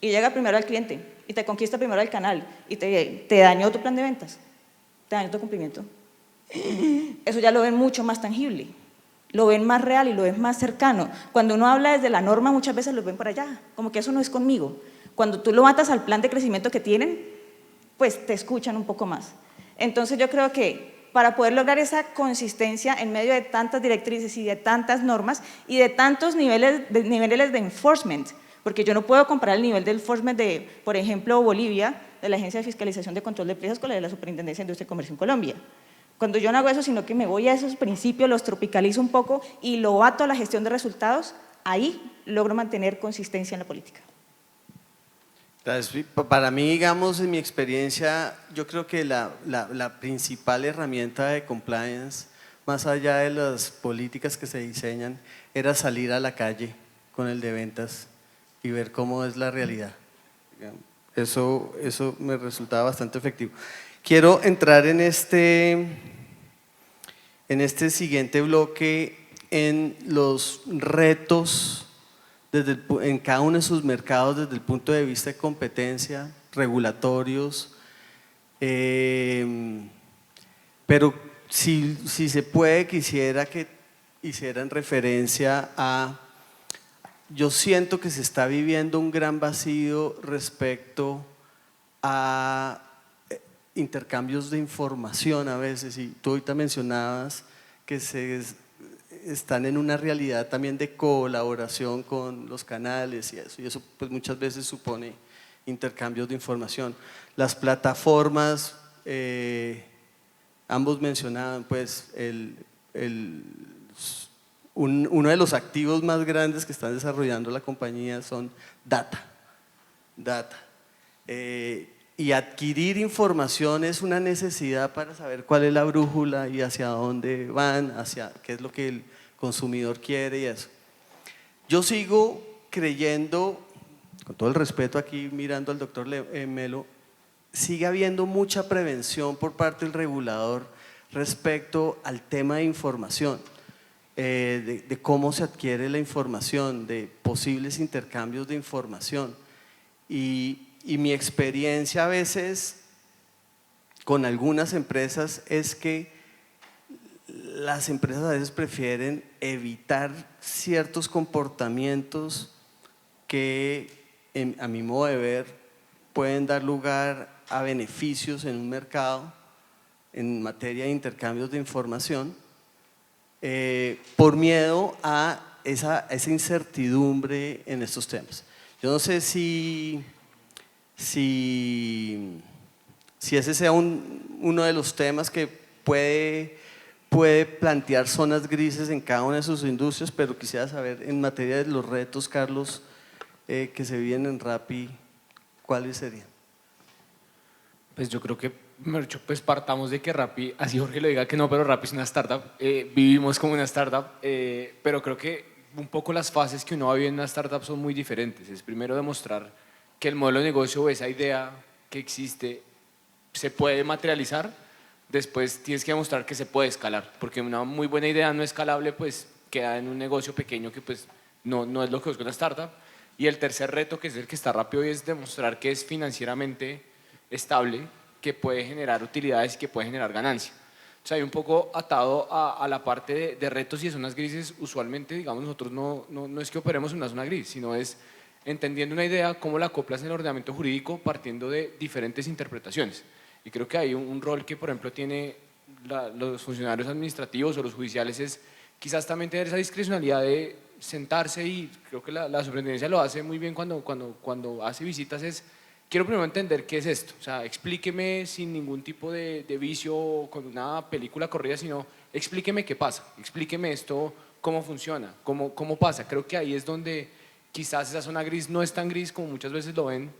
y llega primero al cliente, y te conquista primero al canal, y te dañó tu plan de ventas, te dañó tu cumplimiento. Eso ya lo ven mucho más tangible, lo ven más real y lo ven más cercano. Cuando uno habla desde la norma, muchas veces lo ven por allá, como que eso no es conmigo. Cuando tú lo matas al plan de crecimiento que tienen, pues te escuchan un poco más. Entonces yo creo que para poder lograr esa consistencia en medio de tantas directrices y de tantas normas y de tantos niveles de enforcement, porque yo no puedo comparar el nivel de enforcement de, por ejemplo, Bolivia, de la Agencia de Fiscalización de Control de Precios, con la de la Superintendencia de Industria y Comercio en Colombia. Cuando yo no hago eso, sino que me voy a esos principios, los tropicalizo un poco y lo bato a la gestión de resultados, ahí logro mantener consistencia en la política. Para mí, digamos, en mi experiencia, yo creo que la principal herramienta de compliance, más allá de las políticas que se diseñan, era salir a la calle con el de ventas y ver cómo es la realidad. Eso me resultaba bastante efectivo. Quiero entrar en este siguiente bloque en los retos en cada uno de sus mercados desde el punto de vista de competencia, regulatorios, pero si se puede, quisiera que hicieran referencia a, yo siento que se está viviendo un gran vacío respecto a intercambios de información a veces, y tú ahorita mencionabas que están en una realidad también de colaboración con los canales y eso pues muchas veces supone intercambios de información. Las plataformas, ambos mencionaban pues uno de los activos más grandes que están desarrollando la compañía son data. Y adquirir información es una necesidad para saber cuál es la brújula y hacia dónde van, hacia qué es lo que el consumidor quiere y eso. Yo sigo creyendo, con todo el respeto aquí mirando al doctor Melo, sigue habiendo mucha prevención por parte del regulador respecto al tema de información, de cómo se adquiere la información, de posibles intercambios de información. Y mi experiencia a veces con algunas empresas es que las empresas a veces prefieren evitar ciertos comportamientos que, a mi modo de ver, pueden dar lugar a beneficios en un mercado en materia de intercambios de información, por miedo a esa incertidumbre en estos temas. Yo no sé si ese sea uno de los temas que puede plantear zonas grises en cada una de sus industrias, pero quisiera saber en materia de los retos, Carlos, que se viven en Rappi, ¿cuáles serían? Pues yo creo que, pues partamos de que Rappi, así Jorge lo diga que no, pero Rappi es una startup, vivimos como una startup, pero creo que un poco las fases que uno va viviendo en una startup son muy diferentes. Es primero demostrar que el modelo de negocio o esa idea que existe se puede materializar. después tienes que demostrar que se puede escalar, porque una muy buena idea no escalable pues queda en un negocio pequeño que pues no es lo que busca una startup. Y el tercer reto, que es el que está rápido, es demostrar que es financieramente estable, que puede generar utilidades y que puede generar ganancia. O sea, hay un poco atado a la parte de retos y de zonas grises. Usualmente, digamos, nosotros no es que operemos en una zona gris, sino es entendiendo una idea, cómo la acoplas en el ordenamiento jurídico partiendo de diferentes interpretaciones. Y creo que hay un rol que, por ejemplo, tiene los funcionarios administrativos o los judiciales es quizás también tener esa discrecionalidad de sentarse, y creo que la superintendencia lo hace muy bien cuando hace visitas, es quiero primero entender qué es esto, o sea, explíqueme sin ningún tipo de vicio con una película corrida, sino explíqueme qué pasa, explíqueme esto, cómo funciona, cómo pasa. Creo que ahí es donde quizás esa zona gris no es tan gris como muchas veces lo ven,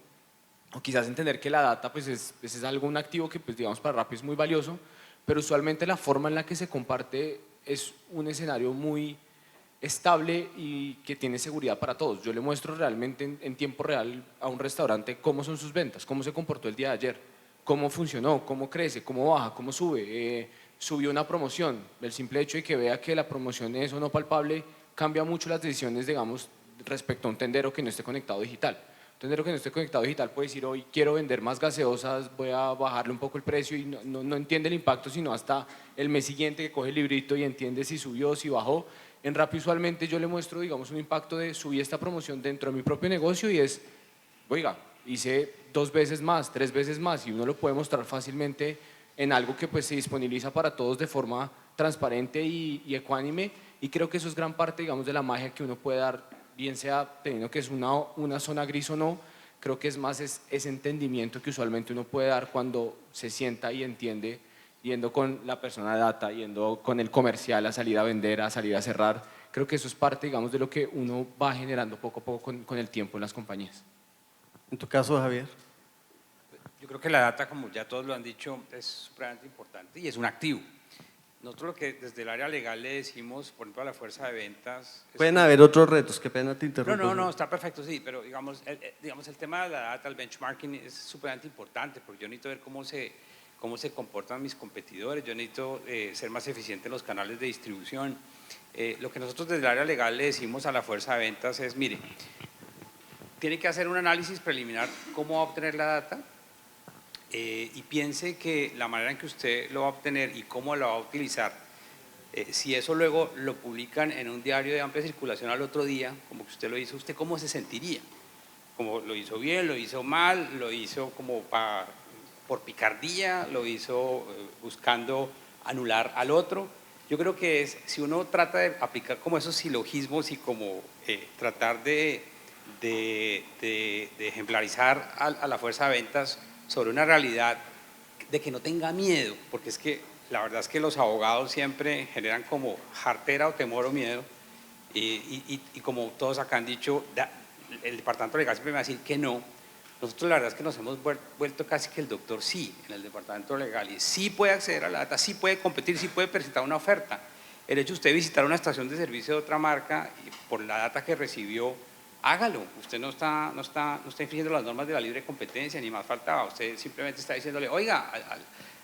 o quizás entender que la data pues es algo, un activo que pues digamos para Rappi es muy valioso, pero usualmente la forma en la que se comparte es un escenario muy estable y que tiene seguridad para todos. Yo le muestro realmente en tiempo real a un restaurante cómo son sus ventas, cómo se comportó el día de ayer, cómo funcionó, cómo crece, cómo baja, cómo sube, subió una promoción. El simple hecho de que vea que la promoción es o no palpable cambia mucho las decisiones, digamos, respecto a un tendero que no esté conectado digital. Un tendero que no esté conectado digital puede decir hoy quiero vender más gaseosas, voy a bajarle un poco el precio, y no entiende el impacto sino hasta el mes siguiente que coge el librito y entiende si subió, si bajó. En Rappi usualmente yo le muestro, digamos, un impacto de subir esta promoción dentro de mi propio negocio y es, oiga, hice 2 veces más, 3 veces más, y uno lo puede mostrar fácilmente en algo que pues se disponibiliza para todos de forma transparente y ecuánime, y creo que eso es gran parte, digamos, de la magia que uno puede dar, bien sea teniendo que es una zona gris o no. Creo que es más ese entendimiento que usualmente uno puede dar cuando se sienta y entiende, yendo con la persona de data, yendo con el comercial a salir a vender, a salir a cerrar. Creo que eso es parte, digamos, de lo que uno va generando poco a poco con el tiempo en las compañías. En tu caso, Javier. Yo creo que la data, como ya todos lo han dicho, es supremamente importante y es un activo. Nosotros lo que desde el área legal le decimos, por ejemplo, a la fuerza de ventas… Pueden haber otros retos, qué pena te interrumpo. No, está perfecto, sí, pero digamos el tema de la data, el benchmarking es supremamente importante, porque yo necesito ver cómo se comportan mis competidores, yo necesito ser más eficiente en los canales de distribución. Lo que nosotros desde el área legal le decimos a la fuerza de ventas es, mire, tiene que hacer un análisis preliminar cómo va a obtener la data, y piense que la manera en que usted lo va a obtener y cómo lo va a utilizar, si eso luego lo publican en un diario de amplia circulación al otro día, como que usted lo hizo, ¿usted cómo se sentiría? ¿Como lo hizo bien, lo hizo mal, lo hizo como por picardía, lo hizo buscando anular al otro? Yo creo que si uno trata de aplicar como esos silogismos y como tratar de ejemplarizar a la fuerza de ventas sobre una realidad de que no tenga miedo, porque es que la verdad es que los abogados siempre generan como jartera o temor o miedo, y como todos acá han dicho, el departamento legal siempre me va a decir que no. Nosotros la verdad es que nos hemos vuelto casi que el doctor sí en el departamento legal, y sí puede acceder a la data, sí puede competir, sí puede presentar una oferta. El hecho de usted visitar una estación de servicio de otra marca y por la data que recibió, hágalo. Usted no está infringiendo las normas de la libre competencia, ni más faltaba. Usted simplemente está diciéndole, oiga,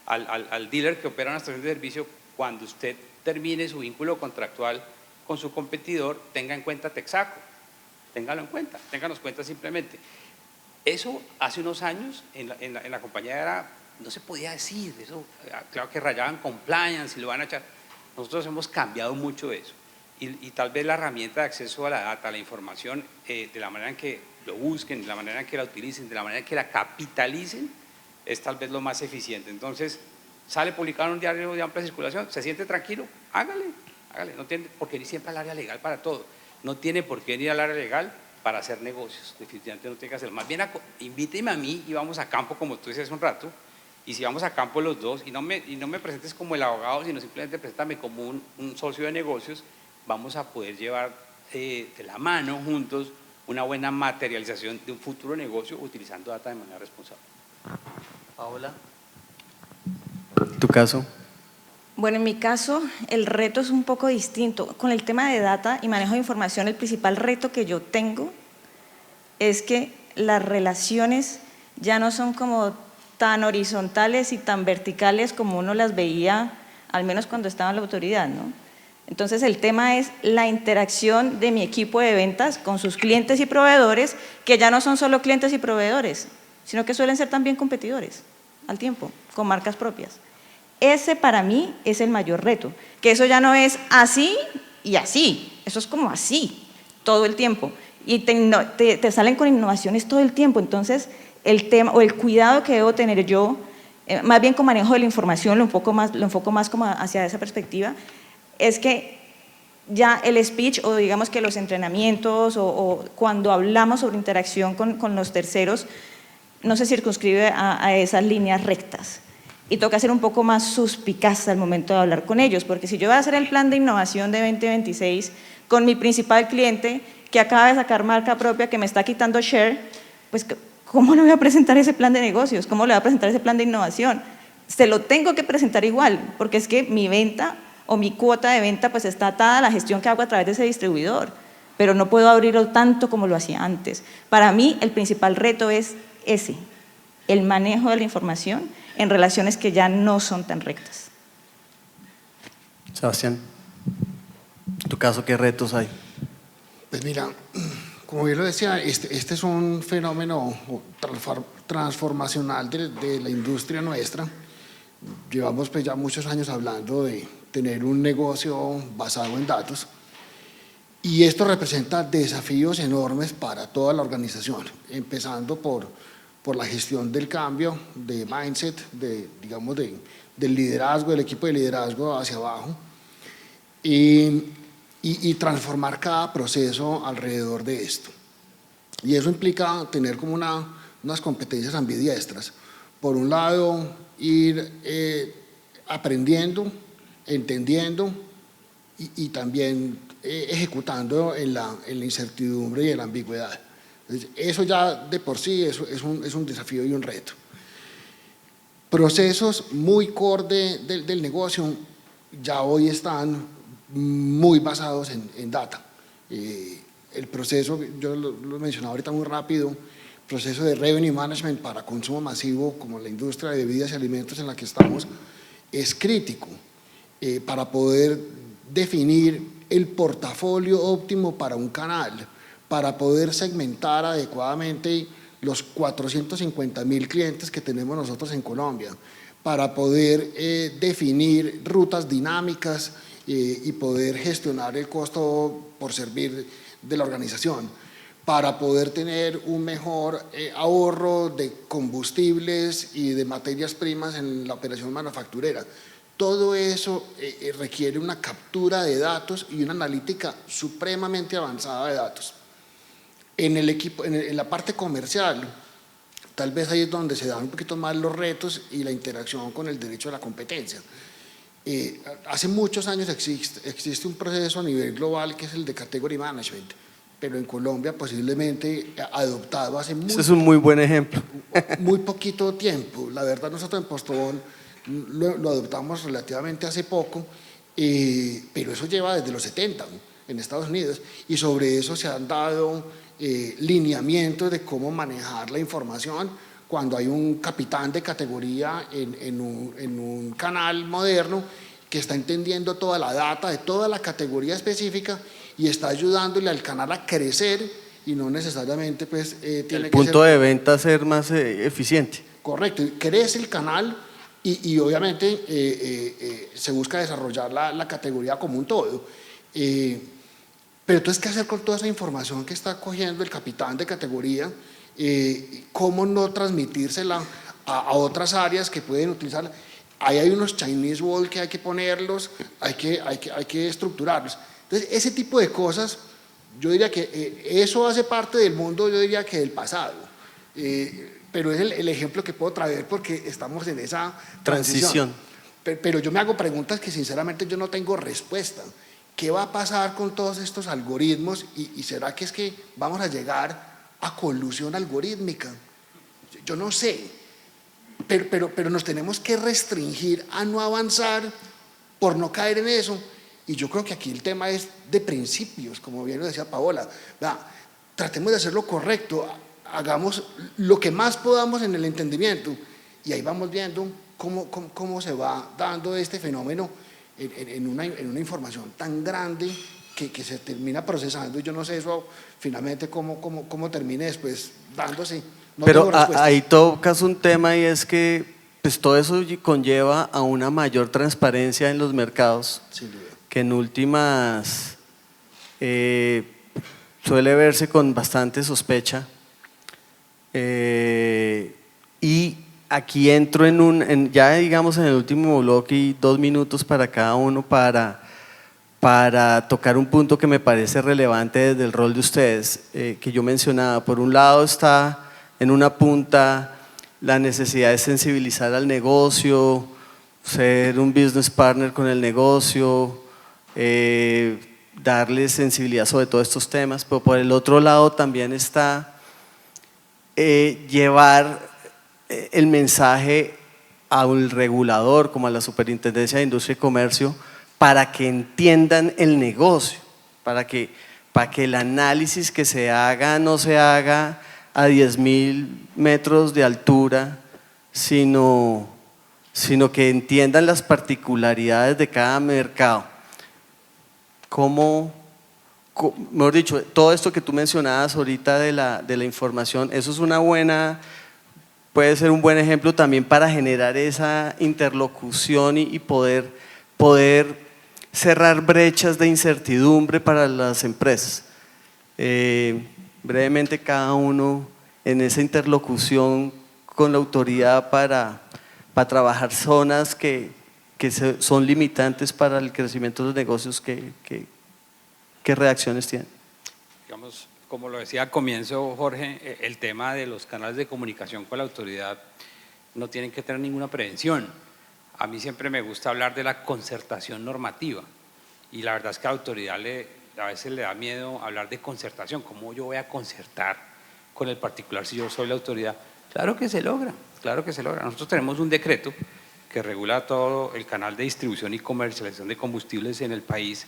al dealer que opera una estación de servicio, cuando usted termine su vínculo contractual con su competidor, tenga en cuenta Texaco, téngalo en cuenta, ténganos cuenta simplemente. Eso hace unos años en la compañía no se podía decir, eso, claro que rayaban compliance y lo van a echar. Nosotros hemos cambiado mucho eso. Y tal vez la herramienta de acceso a la data, a la información, de la manera en que lo busquen, de la manera en que la utilicen, de la manera en que la capitalicen, es tal vez lo más eficiente. Entonces, sale publicado en un diario de amplia circulación, se siente tranquilo, hágale, no tiene por qué ir siempre al área legal para todo, no tiene por qué ir al área legal para hacer negocios, definitivamente no tiene que hacerlo. Más bien invíteme a mí y vamos a campo, como tú decías hace un rato, y si vamos a campo los dos, y no me presentes como el abogado, sino simplemente preséntame como un socio de negocios, vamos a poder llevar de la mano juntos una buena materialización de un futuro negocio utilizando data de manera responsable. Paola, ¿tu caso? Bueno, en mi caso el reto es un poco distinto. Con el tema de data y manejo de información, el principal reto que yo tengo es que las relaciones ya no son como tan horizontales y tan verticales como uno las veía, al menos cuando estaba en la autoridad, ¿no? Entonces el tema es la interacción de mi equipo de ventas con sus clientes y proveedores, que ya no son solo clientes y proveedores, sino que suelen ser también competidores al tiempo, con marcas propias. Ese para mí es el mayor reto, que eso ya no es así y así, eso es como así todo el tiempo. Y te salen con innovaciones todo el tiempo, entonces el tema o el cuidado que debo tener yo, más bien con manejo de la información, lo enfoco más como hacia esa perspectiva, es que ya el speech o digamos que los entrenamientos o cuando hablamos sobre interacción con los terceros no se circunscribe a esas líneas rectas y toca ser un poco más suspicaz al momento de hablar con ellos, porque si yo voy a hacer el plan de innovación de 2026 con mi principal cliente que acaba de sacar marca propia, que me está quitando share, pues ¿cómo le voy a presentar ese plan de negocios? ¿Cómo le voy a presentar ese plan de innovación? Se lo tengo que presentar igual, porque es que mi venta o mi cuota de venta pues está atada a la gestión que hago a través de ese distribuidor, pero no puedo abrirlo tanto como lo hacía antes. Para mí el principal reto es ese, el manejo de la información en relaciones que ya no son tan rectas. Sebastián, en tu caso, ¿qué retos hay? Pues mira, como bien lo decía, este es un fenómeno transformacional de la industria nuestra. Llevamos pues ya muchos años hablando de tener un negocio basado en datos y esto representa desafíos enormes para toda la organización, empezando por la gestión del cambio, de mindset, digamos del liderazgo, del equipo de liderazgo hacia abajo y transformar cada proceso alrededor de esto. Y eso implica tener como unas competencias ambidiestras. Por un lado, ir aprendiendo, entendiendo y también ejecutando en la incertidumbre y en la ambigüedad. Entonces, eso ya de por sí es un desafío y un reto. Procesos muy core del negocio ya hoy están muy basados en data. El proceso, yo lo mencionaba ahorita muy rápido, proceso de revenue management para consumo masivo, como la industria de bebidas y alimentos en la que estamos, es crítico para poder definir el portafolio óptimo para un canal, para poder segmentar adecuadamente los 450.000 clientes que tenemos nosotros en Colombia, para poder definir rutas dinámicas y poder gestionar el costo por servir de la organización, para poder tener un mejor ahorro de combustibles y de materias primas en la operación manufacturera. Todo eso requiere una captura de datos y una analítica supremamente avanzada de datos. En la parte comercial, tal vez ahí es donde se dan un poquito más los retos y la interacción con el derecho a la competencia. Hace muchos años existe un proceso a nivel global que es el de Category Management, pero en Colombia posiblemente adoptado hace Ese es un muy buen ejemplo. muy poquito tiempo. La verdad, nosotros en Postobón lo adoptamos relativamente hace poco, pero eso lleva desde los 70 en Estados Unidos y sobre eso se han dado lineamientos de cómo manejar la información cuando hay un capitán de categoría en un canal moderno que está entendiendo toda la data de toda la categoría específica y está ayudándole al canal a crecer y no necesariamente pues tiene que ser… El punto de venta ser más eficiente. Correcto, crece el canal y obviamente se busca desarrollar la categoría como un todo. Pero entonces, ¿qué hacer con toda esa información que está cogiendo el capitán de categoría? ¿Cómo no transmitírsela a otras áreas que pueden utilizarla? Ahí hay unos Chinese wall que hay que ponerlos, hay que estructurarlos. Entonces, ese tipo de cosas, yo diría que eso hace parte del mundo, yo diría que del pasado. Pero es el ejemplo que puedo traer porque estamos en esa transición. Pero yo me hago preguntas que sinceramente yo no tengo respuesta. ¿Qué va a pasar con todos estos algoritmos? ¿Y será que es que vamos a llegar a colusión algorítmica? Yo no sé, pero nos tenemos que restringir a no avanzar por no caer en eso. Y yo creo que aquí el tema es de principios, como bien lo decía Paola. Tratemos de hacer lo correcto, hagamos lo que más podamos en el entendimiento y y ahí vamos viendo cómo se va dando este fenómeno en una información tan grande que se termina procesando, y yo no sé eso finalmente cómo termine después dándose. No Pero tengo respuestas. ahí tocas un tema, y es que pues todo eso conlleva a una mayor transparencia en los mercados, Sin duda. que en últimas suele verse con bastante sospecha. Y aquí entro ya digamos en el último bloque, y 2 minutos para cada uno para tocar un punto que me parece relevante desde el rol de ustedes, que yo mencionaba. Por un lado está en una punta la necesidad de sensibilizar al negocio, ser un business partner con el negocio, darle sensibilidad sobre todos estos temas, pero por el otro lado también está llevar el mensaje a un regulador como a la Superintendencia de Industria y Comercio, para que entiendan el negocio, para que el análisis que se haga no se haga a 10.000 metros de altura, sino que entiendan las particularidades de cada mercado. Mejor dicho, todo esto que tú mencionabas ahorita de la información, eso es puede ser un buen ejemplo también para generar esa interlocución y poder cerrar brechas de incertidumbre para las empresas. Brevemente, cada uno en esa interlocución con la autoridad para trabajar zonas que son limitantes para el crecimiento de los negocios, ¿qué reacciones tienen? Digamos, como lo decía al comienzo Jorge, el tema de los canales de comunicación con la autoridad no tienen que tener ninguna prevención. A mí siempre me gusta hablar de la concertación normativa, y la verdad es que a la autoridad a veces le da miedo hablar de concertación. ¿Cómo yo voy a concertar con el particular si yo soy la autoridad? Claro que se logra, claro que se logra. Nosotros tenemos un decreto que regula todo el canal de distribución y comercialización de combustibles en el país,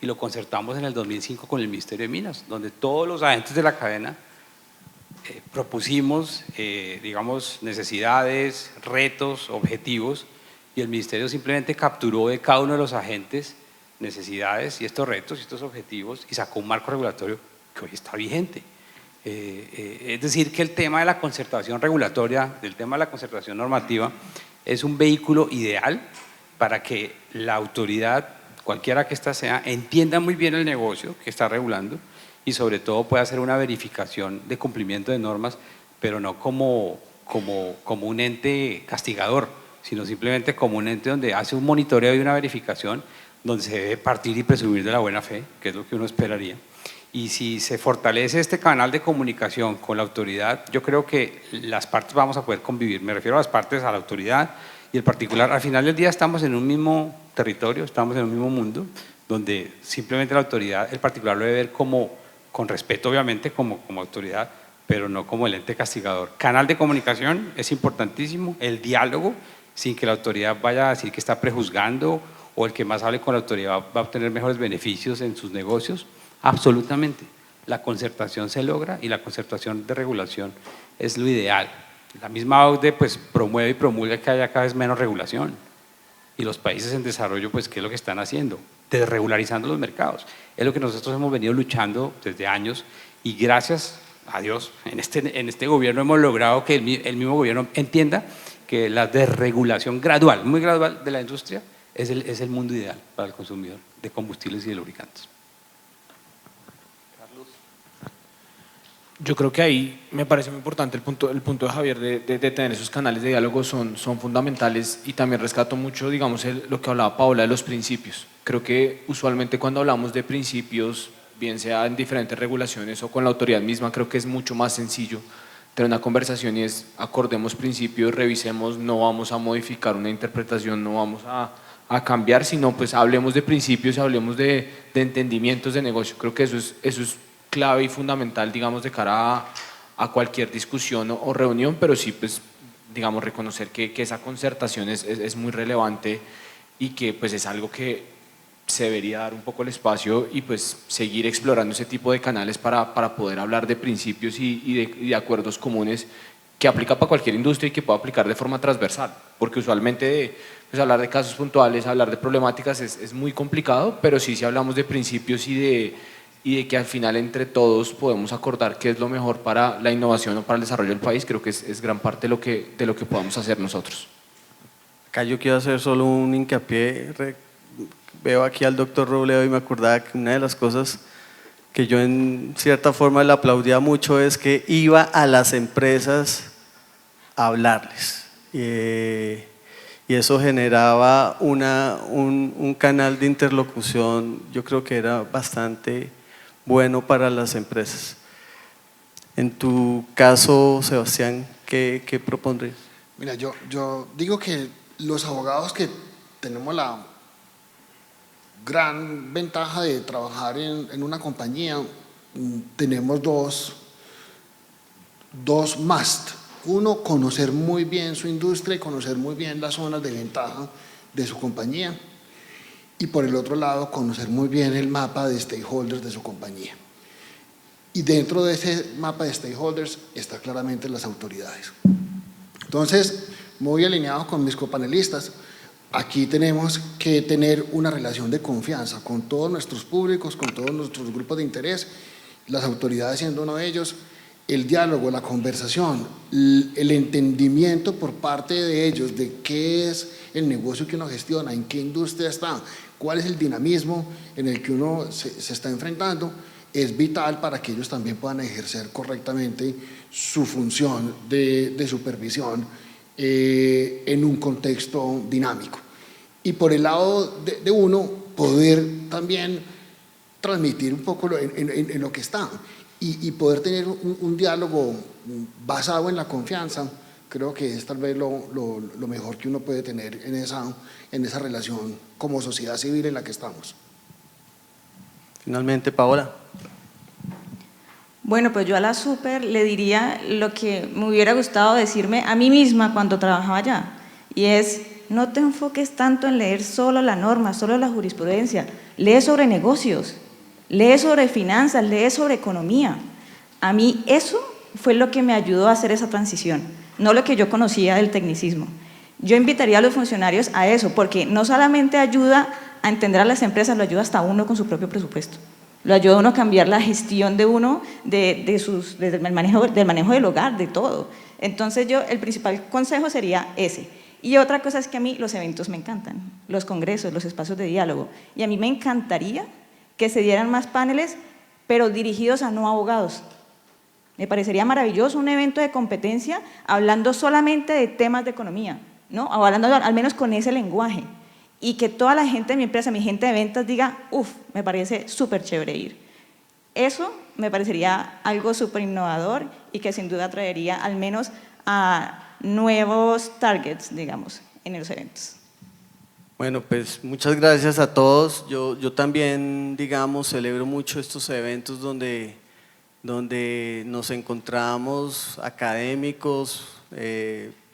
y lo concertamos en el 2005 con el Ministerio de Minas, donde todos los agentes de la cadena propusimos, digamos, necesidades, retos, objetivos, y el Ministerio simplemente capturó de cada uno de los agentes necesidades y estos retos y estos objetivos, y sacó un marco regulatorio que hoy está vigente. Es decir, que el tema de la concertación regulatoria, del tema de la concertación normativa, es un vehículo ideal para que la autoridad, cualquiera que ésta sea, entienda muy bien el negocio que está regulando, y sobre todo pueda hacer una verificación de cumplimiento de normas, pero no como un ente castigador, sino simplemente como un ente donde hace un monitoreo y una verificación, donde se debe partir y presumir de la buena fe, que es lo que uno esperaría. Y si se fortalece este canal de comunicación con la autoridad, yo creo que las partes vamos a poder convivir. Me refiero a las partes, a la autoridad y el particular. Al final del día estamos en un mismo territorio, estamos en un mismo mundo, donde simplemente la autoridad, el particular lo debe ver con respeto, obviamente, como autoridad, pero no como el ente castigador. Canal de comunicación es importantísimo, el diálogo, sin que la autoridad vaya a decir que está prejuzgando, o el que más hable con la autoridad va a obtener mejores beneficios en sus negocios. Absolutamente. La concertación se logra, y la concertación de regulación es lo ideal. La misma OCDE pues promueve y promulga que haya cada vez menos regulación, y los países en desarrollo pues ¿qué es lo que están haciendo? Desregularizando los mercados. Es lo que nosotros hemos venido luchando desde años, y gracias a Dios en este gobierno hemos logrado que el mismo gobierno entienda que la desregulación gradual, muy gradual de la industria es el mundo ideal para el consumidor de combustibles y de lubricantes. Yo creo que ahí me parece muy importante el punto de Javier de tener esos canales de diálogo, son fundamentales, y también rescato mucho, digamos, lo que hablaba Paola de los principios. Creo que usualmente cuando hablamos de principios, bien sea en diferentes regulaciones o con la autoridad misma, creo que es mucho más sencillo tener una conversación, y es acordemos principios, revisemos, no vamos a modificar una interpretación, no vamos a cambiar, sino pues hablemos de principios, hablemos de entendimientos de negocio. Creo que eso es clave y fundamental, digamos, de cara a cualquier discusión o reunión, pero sí, pues, digamos, reconocer que esa concertación es muy relevante, y que pues es algo que se debería dar un poco el espacio, y pues seguir explorando ese tipo de canales para poder hablar de principios y de acuerdos comunes que aplica para cualquier industria y que pueda aplicar de forma transversal, porque usualmente pues, hablar de casos puntuales, hablar de problemáticas es muy complicado, pero sí si hablamos de principios y de que al final entre todos podemos acordar qué es lo mejor para la innovación o para el desarrollo del país, creo que es gran parte de lo que podamos hacer nosotros. Acá yo quiero hacer solo un hincapié. Veo aquí al doctor Robledo y me acordaba que una de las cosas que yo en cierta forma le aplaudía mucho es que iba a las empresas a hablarles. Y eso generaba un canal de interlocución, yo creo que era bastante bueno para las empresas. En tu caso, Sebastián, ¿qué propondrías? Mira, yo digo que los abogados que tenemos la gran ventaja de trabajar en una compañía, tenemos dos must. Uno, conocer muy bien su industria y conocer muy bien las zonas de ventaja de su compañía. Y por el otro lado, conocer muy bien el mapa de stakeholders de su compañía. Y dentro de ese mapa de stakeholders está claramente las autoridades. Entonces, muy alineado con mis copanelistas, aquí tenemos que tener una relación de confianza con todos nuestros públicos, con todos nuestros grupos de interés, las autoridades siendo uno de ellos, el diálogo, la conversación, el entendimiento por parte de ellos de qué es el negocio que uno gestiona, en qué industria está, cuál es el dinamismo en el que uno se está enfrentando, es vital para que ellos también puedan ejercer correctamente su función de supervisión en un contexto dinámico. Y por el lado de uno, poder también transmitir un poco en lo que está y poder tener un diálogo basado en la confianza, creo que es tal vez lo mejor que uno puede tener en esa relación como sociedad civil en la que estamos. Finalmente, Paola. Bueno, pues yo a la Super le diría lo que me hubiera gustado decirme a mí misma cuando trabajaba allá, y es: no te enfoques tanto en leer solo la norma, solo la jurisprudencia, lee sobre negocios, lee sobre finanzas, lee sobre economía. A mí eso fue lo que me ayudó a hacer esa transición, no lo que yo conocía del tecnicismo. Yo invitaría a los funcionarios a eso, porque no solamente ayuda a entender a las empresas, lo ayuda hasta uno con su propio presupuesto. Lo ayuda a uno a cambiar la gestión de uno, del manejo del hogar, de todo. Entonces el principal consejo sería ese. Y otra cosa es que a mí los eventos me encantan, los congresos, los espacios de diálogo. Y a mí me encantaría que se dieran más paneles, pero dirigidos a no abogados. Me parecería maravilloso un evento de competencia hablando solamente de temas de economía, ¿no? O hablando al menos con ese lenguaje. Y que toda la gente de mi empresa, mi gente de ventas diga: uff, me parece súper chévere ir. Eso me parecería algo súper innovador y que sin duda traería al menos a nuevos targets, digamos, en los eventos. Bueno, pues muchas gracias a todos. Yo también, digamos, celebro mucho estos eventos donde nos encontramos académicos,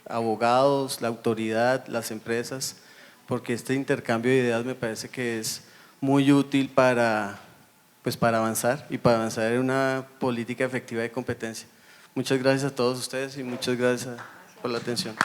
abogados, la autoridad, las empresas, porque este intercambio de ideas me parece que es muy útil para avanzar y para avanzar en una política efectiva de competencia. Muchas gracias a todos ustedes y muchas gracias por la atención.